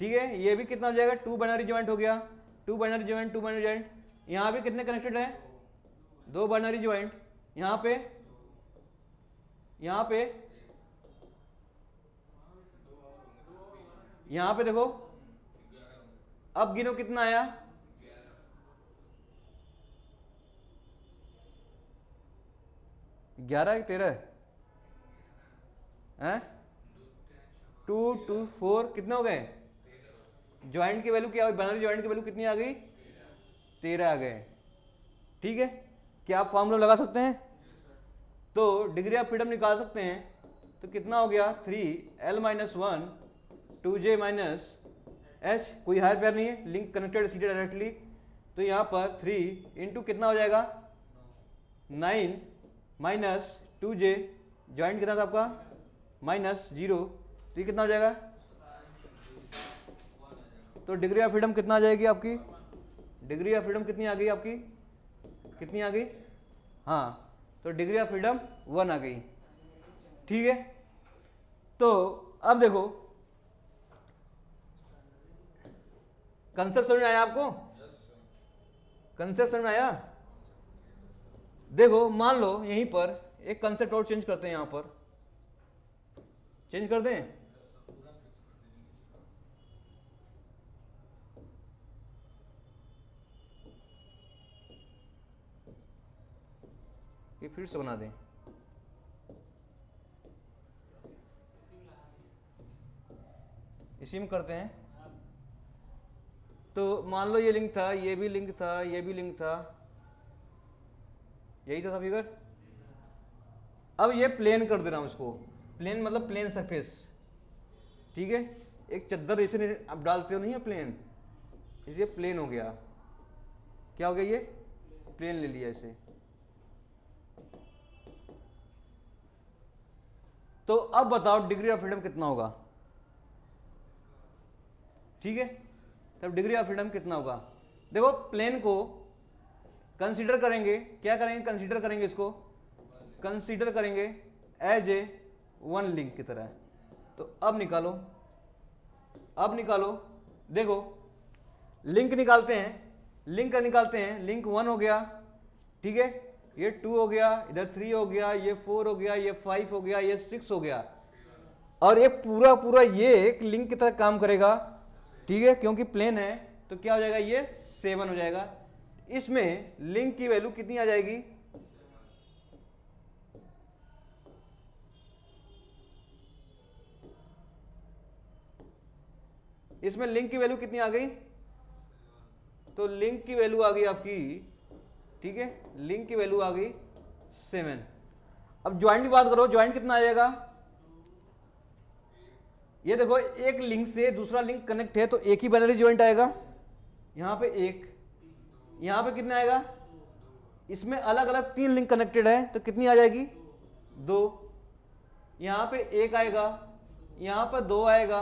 Speaker 1: ठीक है, ये भी कितना हो जाएगा 2 बाइनरी ज्वाइंट हो गया, 2 बाइनरी ज्वाइंट 2 बाइनरी ज्वाइंट। यहां भी कितने कनेक्टेड है 2 बाइनरी ज्वाइंट। यहां पे, यहां पे, यहां पे देखो, अब गिनो कितना आया, 11 13 है, 2 2 4 कितने हो गए, ज्वाइंट की वैल्यू क्या हुई, बाइनरी ज्वाइंट की वैल्यू कितनी आ गई 13 आ गए। ठीक है, क्या आप फॉर्मूला लगा सकते हैं, तो डिग्री ऑफ फ्रीडम निकाल सकते हैं। तो कितना हो गया 3l - 1 2j - h, कोई हायर पेयर नहीं है, लिंक कनेक्टेड सीधे डायरेक्टली। तो यहाँ पर 3 इंटू कितना हो जाएगा 9 माइनस 2j, ज्वाइंट कितना था आपका -0, तो ये कितना हो जाएगा, तो डिग्री ऑफ फ्रीडम कितना आ जाएगी आपकी डिग्री ऑफ फ्रीडम कितनी आ गई आपकी, कितनी आ गई, हाँ, तो डिग्री ऑफ फ्रीडम 1 आ गई। ठीक है, तो अब देखो कंसेप्ट समझ में आया आपको, कंसेप्ट समझ में आया। देखो मान लो यहीं पर एक कंसेप्ट और चेंज करते हैं, यहां पर चेंज कर दें, ये फिर से बना दें, इसी में करते हैं। तो मान लो ये लिंक था, ये भी लिंक था, ये भी लिंक था, यही तो था फिगर। अब ये प्लेन कर दे रहा हूं इसको, प्लेन मतलब प्लेन सरफेस। ठीक है, एक चद्दर जैसे आप डालते हो नहीं है प्लेन, इसे प्लेन हो गया, क्या हो गया, ये प्लेन ले लिया इसे। तो अब बताओ डिग्री ऑफ फ्रीडम कितना होगा। ठीक है, तब डिग्री ऑफ फ्रीडम कितना होगा, देखो प्लेन को कंसीडर करेंगे, क्या करेंगे, कंसीडर करेंगे, इसको कंसीडर करेंगे एज ए वन लिंक की तरह। तो अब निकालो, अब निकालो, देखो लिंक निकालते हैं, लिंक का निकालते हैं, लिंक 1 हो गया, ठीक है, ये 2 हो गया, इधर 3 हो गया, ये 4 हो गया, ये 5 हो गया, ये 6 हो गया, और ये पूरा पूरा ये एक लिंक की तरह काम करेगा। ठीक है, क्योंकि प्लेन है तो क्या हो जाएगा, ये 7 हो जाएगा। इसमें लिंक की वैल्यू कितनी आ जाएगी, इसमें लिंक की वैल्यू कितनी आ गई, तो लिंक की वैल्यू आ गई आपकी, ठीक है, लिंक की वैल्यू आ गई 7। अब ज्वाइंट की बात करो, ज्वाइंट कितना आ जाएगा, ये देखो एक लिंक से दूसरा लिंक कनेक्ट है तो एक ही बाइनरी ज्वाइंट आएगा, यहां पे एक, यहां पे कितना आएगा, इसमें अलग अलग 3 लिंक कनेक्टेड है तो कितनी आ जाएगी, 2, यहां पे 1 आएगा, यहां पर 2 आएगा।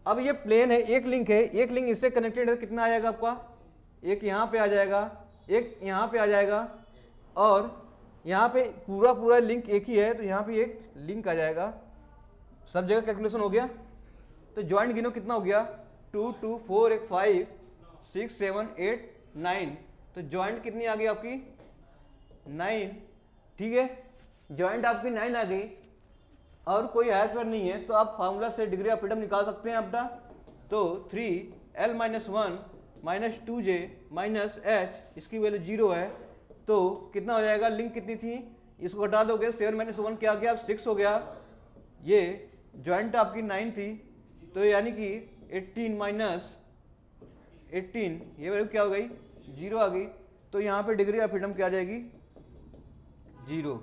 Speaker 1: अब ये प्लेन है, एक लिंक है, एक लिंक इससे कनेक्टेड है, कितना आ जाएगा आपका, एक यहां पे आ जाएगा, एक यहां पे आ जाएगा, और यहां पे पूरा पूरा लिंक एक ही है तो यहां पे एक लिंक आ जाएगा। सब जगह कैलकुलेशन हो गया। तो ज्वाइंट गिनो कितना हो गया, 2 2 4 1 5 6 7 8 9, तो ज्वाइंट कितनी आ गई आपकी, 9। ठीक है, ज्वाइंट आपकी 9 आ गई, और कोई हायर पर नहीं है तो आप फार्मूला से डिग्री ऑफ फ्रीडम निकाल सकते हैं अपना। तो 3l-1 minus 2j minus h, इसकी वैल्यू 0 है, तो कितना हो जाएगा, लिंक कितनी थी, इसको हटा दोगे, 7 - 1 क्या आ गया, 6 हो गया। ये ज्वाइंट आपकी 9 थी, तो यानी कि 18 माइनस 18, ये वैल्यू क्या हो गई, 0 आ गई। तो यहाँ पे डिग्री ऑफ फ्रीडम क्या आ जाएगी, 0।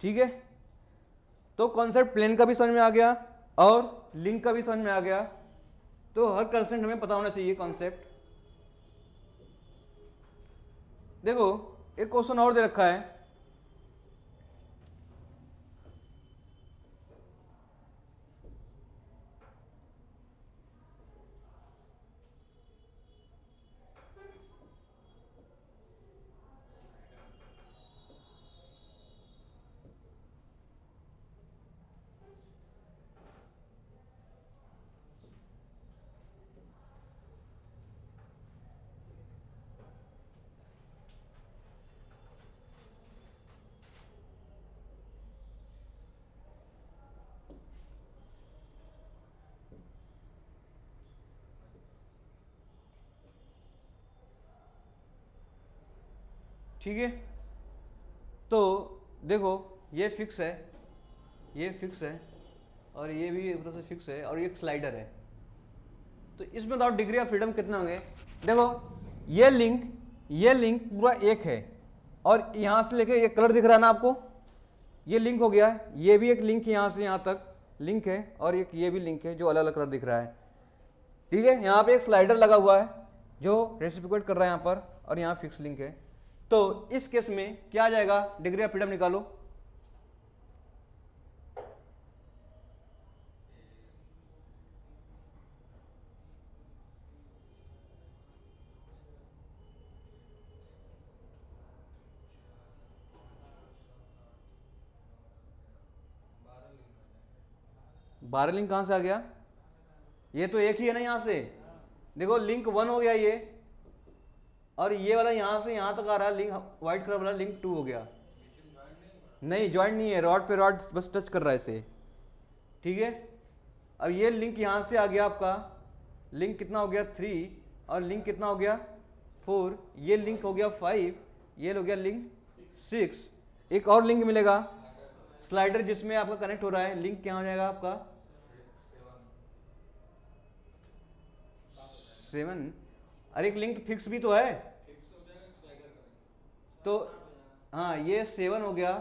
Speaker 1: ठीक है, तो कॉन्सेप्ट प्लेन का भी समझ में आ गया और लिंक का भी समझ में आ गया। तो हर कंसेप्ट हमें पता होना चाहिए कॉन्सेप्ट। देखो एक क्वेश्चन और दे रखा है, ठीक है, तो देखो ये फिक्स है, ये फिक्स है, और ये भी एक तरह से फिक्स है, और ये स्लाइडर है। तो इसमें बताओ डिग्री ऑफ फ्रीडम कितने होंगे। देखो ये लिंक पूरा एक है, और यहां से लेके ये कलर दिख रहा है ना आपको, ये लिंक हो गया, ये भी एक लिंक यहां से यहां तक लिंक है, और एक ये भी लिंक है जो अलग अलग कलर दिख रहा है। ठीक है, यहाँ पे एक स्लाइडर लगा हुआ है जो रेसिप्रोकेट कर रहा है यहाँ पर, और यहाँ फिक्स लिंक है। तो इस केस में क्या आ जाएगा, डिग्री ऑफ फ्रीडम निकालो। 12 लिंक कहाँ से आ गया? ये तो एक ही है ना यहाँ से, देखो लिंक 1 हो गया ये, और ये वाला यहाँ से यहाँ तक आ रहा है लिंक, व्हाइट कलर वाला लिंक 2 हो गया। नहीं ज्वाइंट नहीं है, रॉड पे रॉड बस टच कर रहा है इसे, ठीक है। अब ये लिंक यहाँ से आ गया आपका, लिंक कितना हो गया 3, और लिंक कितना हो गया 4, ये लिंक हो गया 5, ये हो गया लिंक 6। एक और लिंक मिलेगा स्लाइडर जिसमें आपका कनेक्ट हो रहा है, लिंक क्या हो जाएगा आपका 7। अरे एक लिंक फिक्स भी तो है, तो हाँ ये 7 हो गया,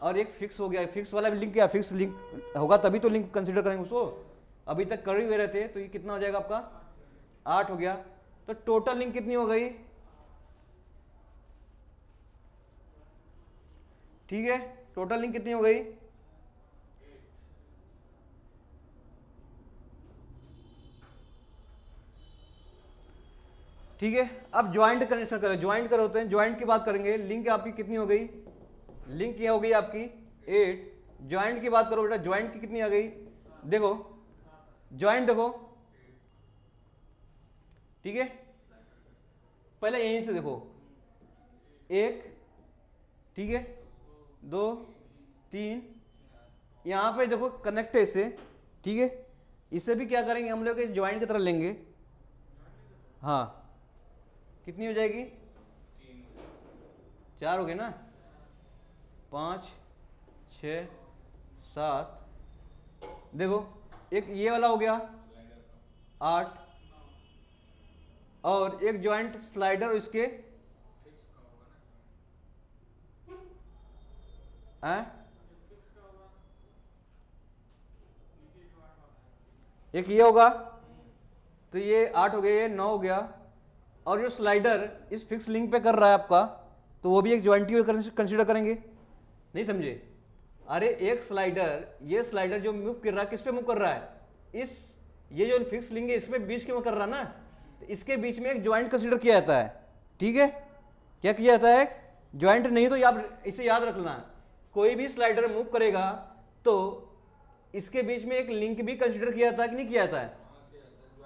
Speaker 1: और एक फिक्स हो गया। फिक्स वाला लिंक क्या, फिक्स लिंक होगा तभी तो लिंक कंसीडर करेंगे उसको, अभी तक कर ही हुए रहते, तो ये कितना हो जाएगा आपका 8 हो गया। तो टोटल लिंक कितनी हो गई, ठीक है, टोटल लिंक कितनी हो गई, ठीक है। अब ज्वाइंट कनेक्शन करें, ज्वाइंट कर होते हैं, ज्वाइंट की बात करेंगे। लिंक आपकी कितनी हो गई, लिंक ये हो गई आपकी 8। ज्वाइंट की बात करो बेटा, ज्वाइंट की कितनी आ गई, देखो ज्वाइंट देखो, ठीक है। पहले यहीं से देखो, 1, ठीक है, 2, 3, यहां पे देखो कनेक्ट है इससे, ठीक है। इसे भी क्या करेंगे हम लोग ज्वाइंट की तरह लेंगे, हाँ कितनी हो जाएगी 4 हो गए ना, 5, 6, 7, देखो एक ये वाला हो गया 8, और एक ज्वाइंट स्लाइडर इसके एक ये होगा, तो ये 8 हो गया, ये 9 हो गया, और जो स्लाइडर इस फिक्स लिंक पे कर रहा है आपका, तो वो भी एक ज्वाइंट ही कंसीडर करेंगे, नहीं समझे? अरे एक स्लाइडर, ये स्लाइडर जो मूव कर रहा है किस पे मूव कर रहा है, इस ये जो फिक्स लिंक है इसमें बीच के में कर रहा है ना, तो इसके बीच में एक ज्वाइंट कंसीडर किया जाता है, ठीक है। क्या किया जाता है, ज्वाइंट, नहीं तो आप इसे याद रखना, कोई भी स्लाइडर मूव करेगा तो इसके बीच में एक लिंक भी कंसीडर किया जाता है कि नहीं किया जाता है,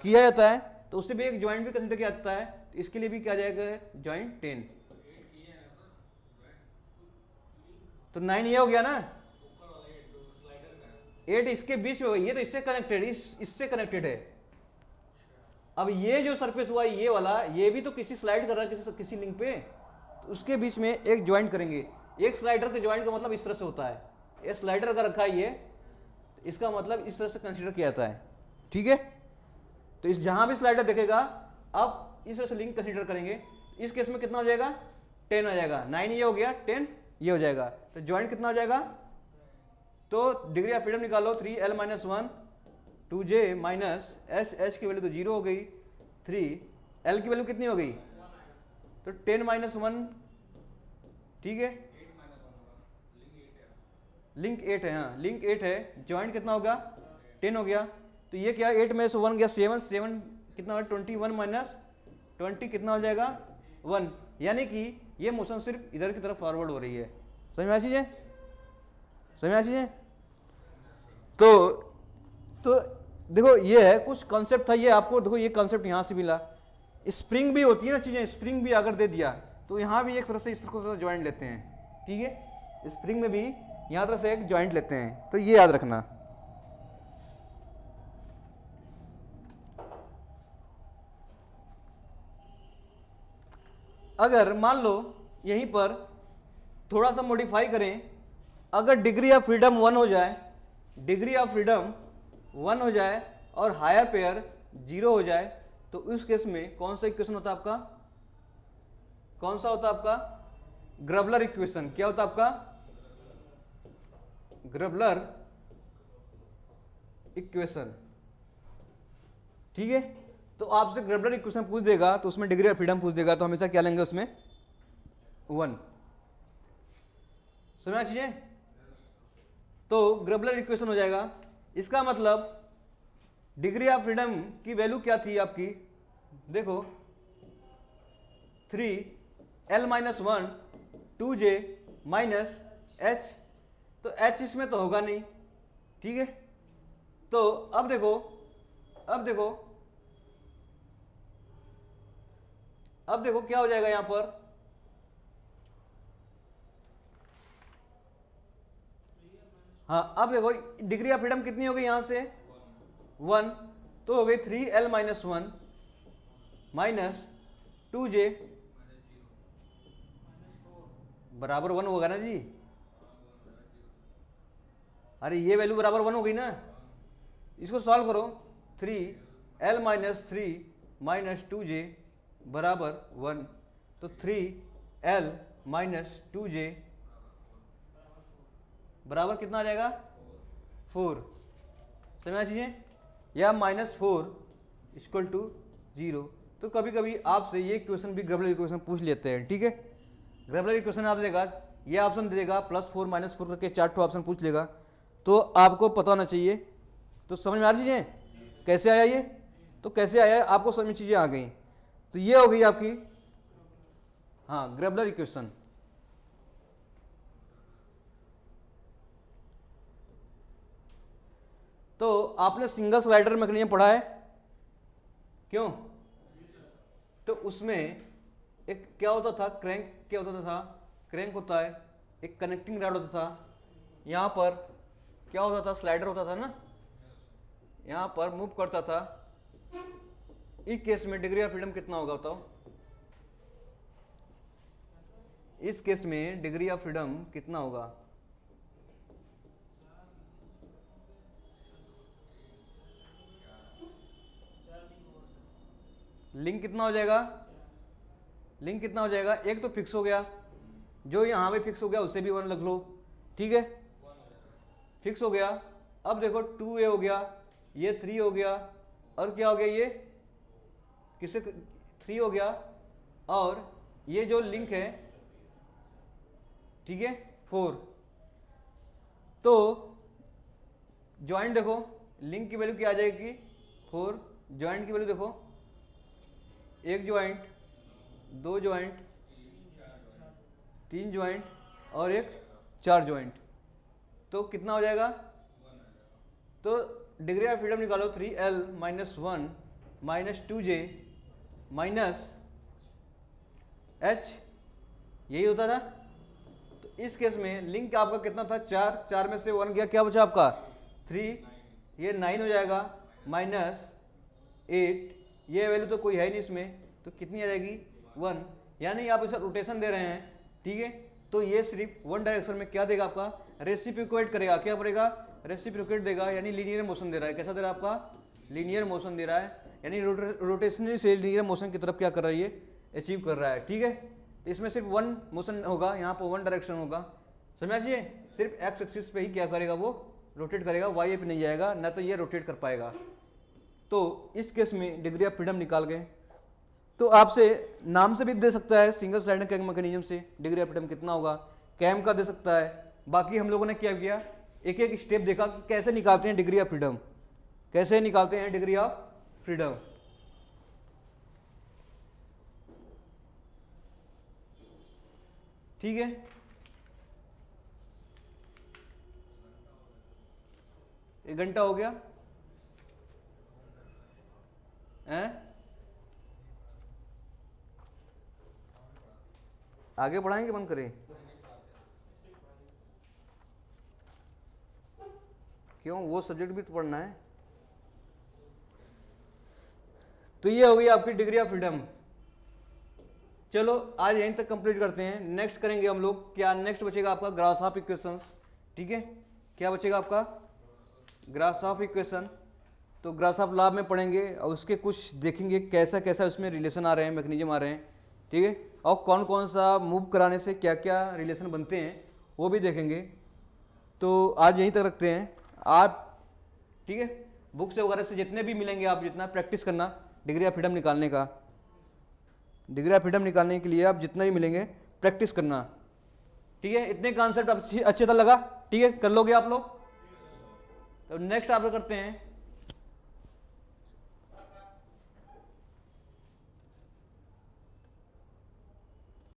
Speaker 1: किया जाता है, तो उससे भी एक ज्वाइंट भी कंसीडर किया जाता है, तो इसके लिए भी क्या जाएगा ज्वाइंट 10। तो 9 ये हो गया ना, 8 इसके बीच में, ये तो इससे कनेक्टेड, इससे कनेक्टेड है। अब ये जो सरफेस हुआ ये वाला, ये भी तो किसी स्लाइड कर रहा है किसी लिंक पे, तो उसके बीच में एक ज्वाइंट करेंगे। एक स्लाइडर के ज्वाइंट का मतलब इस तरह से होता है, ये स्लाइडर अगर रखा है ये, तो इसका मतलब इस तरह से कंसीडर किया जाता है, ठीक है। तो इस जहां भी स्लाइडर देखेगा, अब इस तरह से लिंक कंसीडर करेंगे, इस केस में कितना हो जाएगा 10 हो जाएगा, 9 ये हो गया, 10 ये हो जाएगा, तो ज्वाइंट कितना हो जाएगा, तो डिग्री ऑफ फ्रीडम निकालो 3l - 1 2j - h की वैल्यू तो 0 हो गई, 3l की वैल्यू कितनी हो गई, तो 10 - 1, ठीक है, लिंक 8 है, हाँ लिंक 8 है, ज्वाइंट कितना होगा 10 हो गया, तो ये क्या 8 में से 1 गया 7, 7 कितना हो 21 - 20 कितना हो जाएगा 1, यानी कि ये मोशन सिर्फ इधर की तरफ फॉरवर्ड हो रही है। समझ में आ चीजें, समझ में आ चीजें। तो देखो ये है कुछ कॉन्सेप्ट था, ये आपको देखो ये कॉन्सेप्ट यहाँ से मिला। स्प्रिंग भी होती है ना चीजें, स्प्रिंग भी अगर दे दिया तो यहाँ भी एक तरह से इस तरह से ज्वाइंट लेते हैं, ठीक है, स्प्रिंग में भी यहाँ तरह से एक ज्वाइंट लेते हैं, तो ये याद रखना। अगर मान लो यहीं पर थोड़ा सा मॉडिफाई करें, अगर डिग्री ऑफ फ्रीडम 1 हो जाए, डिग्री ऑफ फ्रीडम 1 हो जाए और हायर पेयर 0 हो जाए, तो उस केस में कौन सा इक्वेशन होता है आपका, कौन सा होता है आपका ग्रबलर इक्वेशन। क्या होता है आपका ग्रबलर इक्वेशन, ठीक है। तो आपसे ग्रबलर इक्वेशन पूछ देगा तो उसमें डिग्री ऑफ फ्रीडम पूछ देगा, तो हमेशा क्या लेंगे उसमें 1। समझना चीजें, तो ग्रबलर इक्वेशन हो जाएगा। इसका मतलब डिग्री ऑफ फ्रीडम की वैल्यू क्या थी आपकी, देखो 3l - 1 2j - h, तो h इसमें तो होगा नहीं, ठीक है, तो अब देखो क्या हो जाएगा यहां पर, हाँ अब देखो डिग्री ऑफ फ्रीडम कितनी हो गई यहां से 1, तो हो गई 3l-1 माइनस 2j बराबर 1 होगा ना जी। अरे ये वैल्यू बराबर 1 हो गई ना, इसको सॉल्व करो, 3l-3 माइनस 2j बराबर 1, तो 3l-2j बराबर कितना आ जाएगा 4, समझ चीजें, या -4 इक्वल टू 0। तो कभी कभी आपसे ये क्वेश्चन भी ग्रेबलर इक्वेशन पूछ लेते हैं, ठीक है। ग्रेबलर इक्वेशन आप देगा, ये ऑप्शन देगा +4 -4 करके 4 ठो ऑप्शन पूछ लेगा, तो आपको पता होना चाहिए। तो समझ में आ रही चीजें कैसे आया ये, तो कैसे आया आपको समझ में चीजें आ गई। तो ये हो गई आपकी हाँ ग्रेबलर इक्वेशन। तो आपने सिंगल स्लाइडर मैकेनिज्म पढ़ा है क्यों, तो उसमें एक क्या होता था, क्रैंक क्या होता था, क्रैंक होता है, एक कनेक्टिंग रॉड होता था, यहां पर क्या होता था, स्लाइडर होता था ना, यहां पर मूव करता था। इस केस में डिग्री ऑफ फ्रीडम कितना होगा बताओ, इस केस में डिग्री ऑफ फ्रीडम कितना होगा, लिंक कितना हो जाएगा, लिंक कितना हो जाएगा, एक तो फिक्स हो गया, जो यहां पे फिक्स हो गया उसे भी 1 लग लो, ठीक है, फिक्स हो गया। अब देखो 2a हो गया, ये 3 हो गया, और क्या हो गया, ये किसे 3 हो गया, और ये जो लिंक है ठीक है 4। तो ज्वाइंट देखो, लिंक की वैल्यू क्या आ जाएगी 4, ज्वाइंट की वैल्यू देखो, एक ज्वाइंट, 2 ज्वाइंट, 3 ज्वाइंट और एक 4 ज्वाइंट, तो कितना हो जाएगा, तो डिग्री ऑफ फ्रीडम निकालो 3l-1 minus 2j minus h, यही होता था। तो इस केस में लिंक आपका कितना था 4, 4 में से 1 गया, क्या बचा आपका 3, ये 9 हो जाएगा, माइनस 8, ये वैल्यू तो कोई है नहीं इसमें, तो कितनी आ जाएगी 1, यानी आप इसे रोटेशन दे रहे हैं, ठीक है। तो ये सिर्फ 1 डायरेक्शन में क्या देगा आपका, रेसिप्रोकेट करेगा, क्या करेगा, रेसिप्रोकेट देगा, यानी लीनियर मोशन दे रहा है। कैसा दे रहा है आपका, लीनियर मोशन दे रहा है, यानी रोटेशनली से लीनियर मोशन की तरफ क्या कर रहा है, ये अचीव कर रहा है, ठीक है। तो इसमें सिर्फ 1 मोशन होगा, यहाँ पर 1 डायरेक्शन होगा, समझिए, सिर्फ एक्स एक्सिस पे ही क्या करेगा, वो रोटेट करेगा, वाई पे नहीं जाएगा, ना तो ये रोटेट कर पाएगा। तो इस केस में डिग्री ऑफ फ्रीडम निकाल गए। तो आपसे नाम से भी दे सकता है, सिंगल स्लाइडर क्रैंक मैकेनिज्म से डिग्री ऑफ फ्रीडम कितना होगा, कैम का दे सकता है। बाकी हम लोगों ने क्या किया, एक एक स्टेप देखा कि कैसे निकालते हैं डिग्री ऑफ फ्रीडम, कैसे निकालते हैं डिग्री ऑफ फ्रीडम। ठीक है, एक घंटा हो गया हैं, आगे बढ़ाएंगे बंद करें, क्यों, वो सब्जेक्ट भी तो पढ़ना है। तो ये हो गई आपकी डिग्री ऑफ फ्रीडम। चलो आज यहीं तक कंप्लीट करते हैं, नेक्स्ट करेंगे हम लोग, क्या नेक्स्ट बचेगा आपका ग्रासहॉफ इक्वेशंस, ठीक है, क्या बचेगा आपका ग्रासहॉफ इक्वेशन। तो ग्रासहॉफ लॉ में पढ़ेंगे और उसके कुछ देखेंगे कैसा कैसा उसमें रिलेशन आ रहे हैं, मैकेनिज्म आ रहे हैं, ठीक है, और कौन कौन सा मूव कराने से क्या क्या रिलेशन बनते हैं वो भी देखेंगे। तो आज यहीं तक रखते हैं आप, ठीक है, बुक से वगैरह से जितने भी मिलेंगे आप जितना प्रैक्टिस करना डिग्री ऑफ फ्रीडम निकालने का, डिग्री ऑफ फ्रीडम निकालने के लिए आप जितना भी मिलेंगे प्रैक्टिस करना, ठीक है। इतने कॉन्सेप्ट अच्छे तरह लगा, ठीक है, कर लोगे आप लोग। तो नेक्स्ट आप करते हैं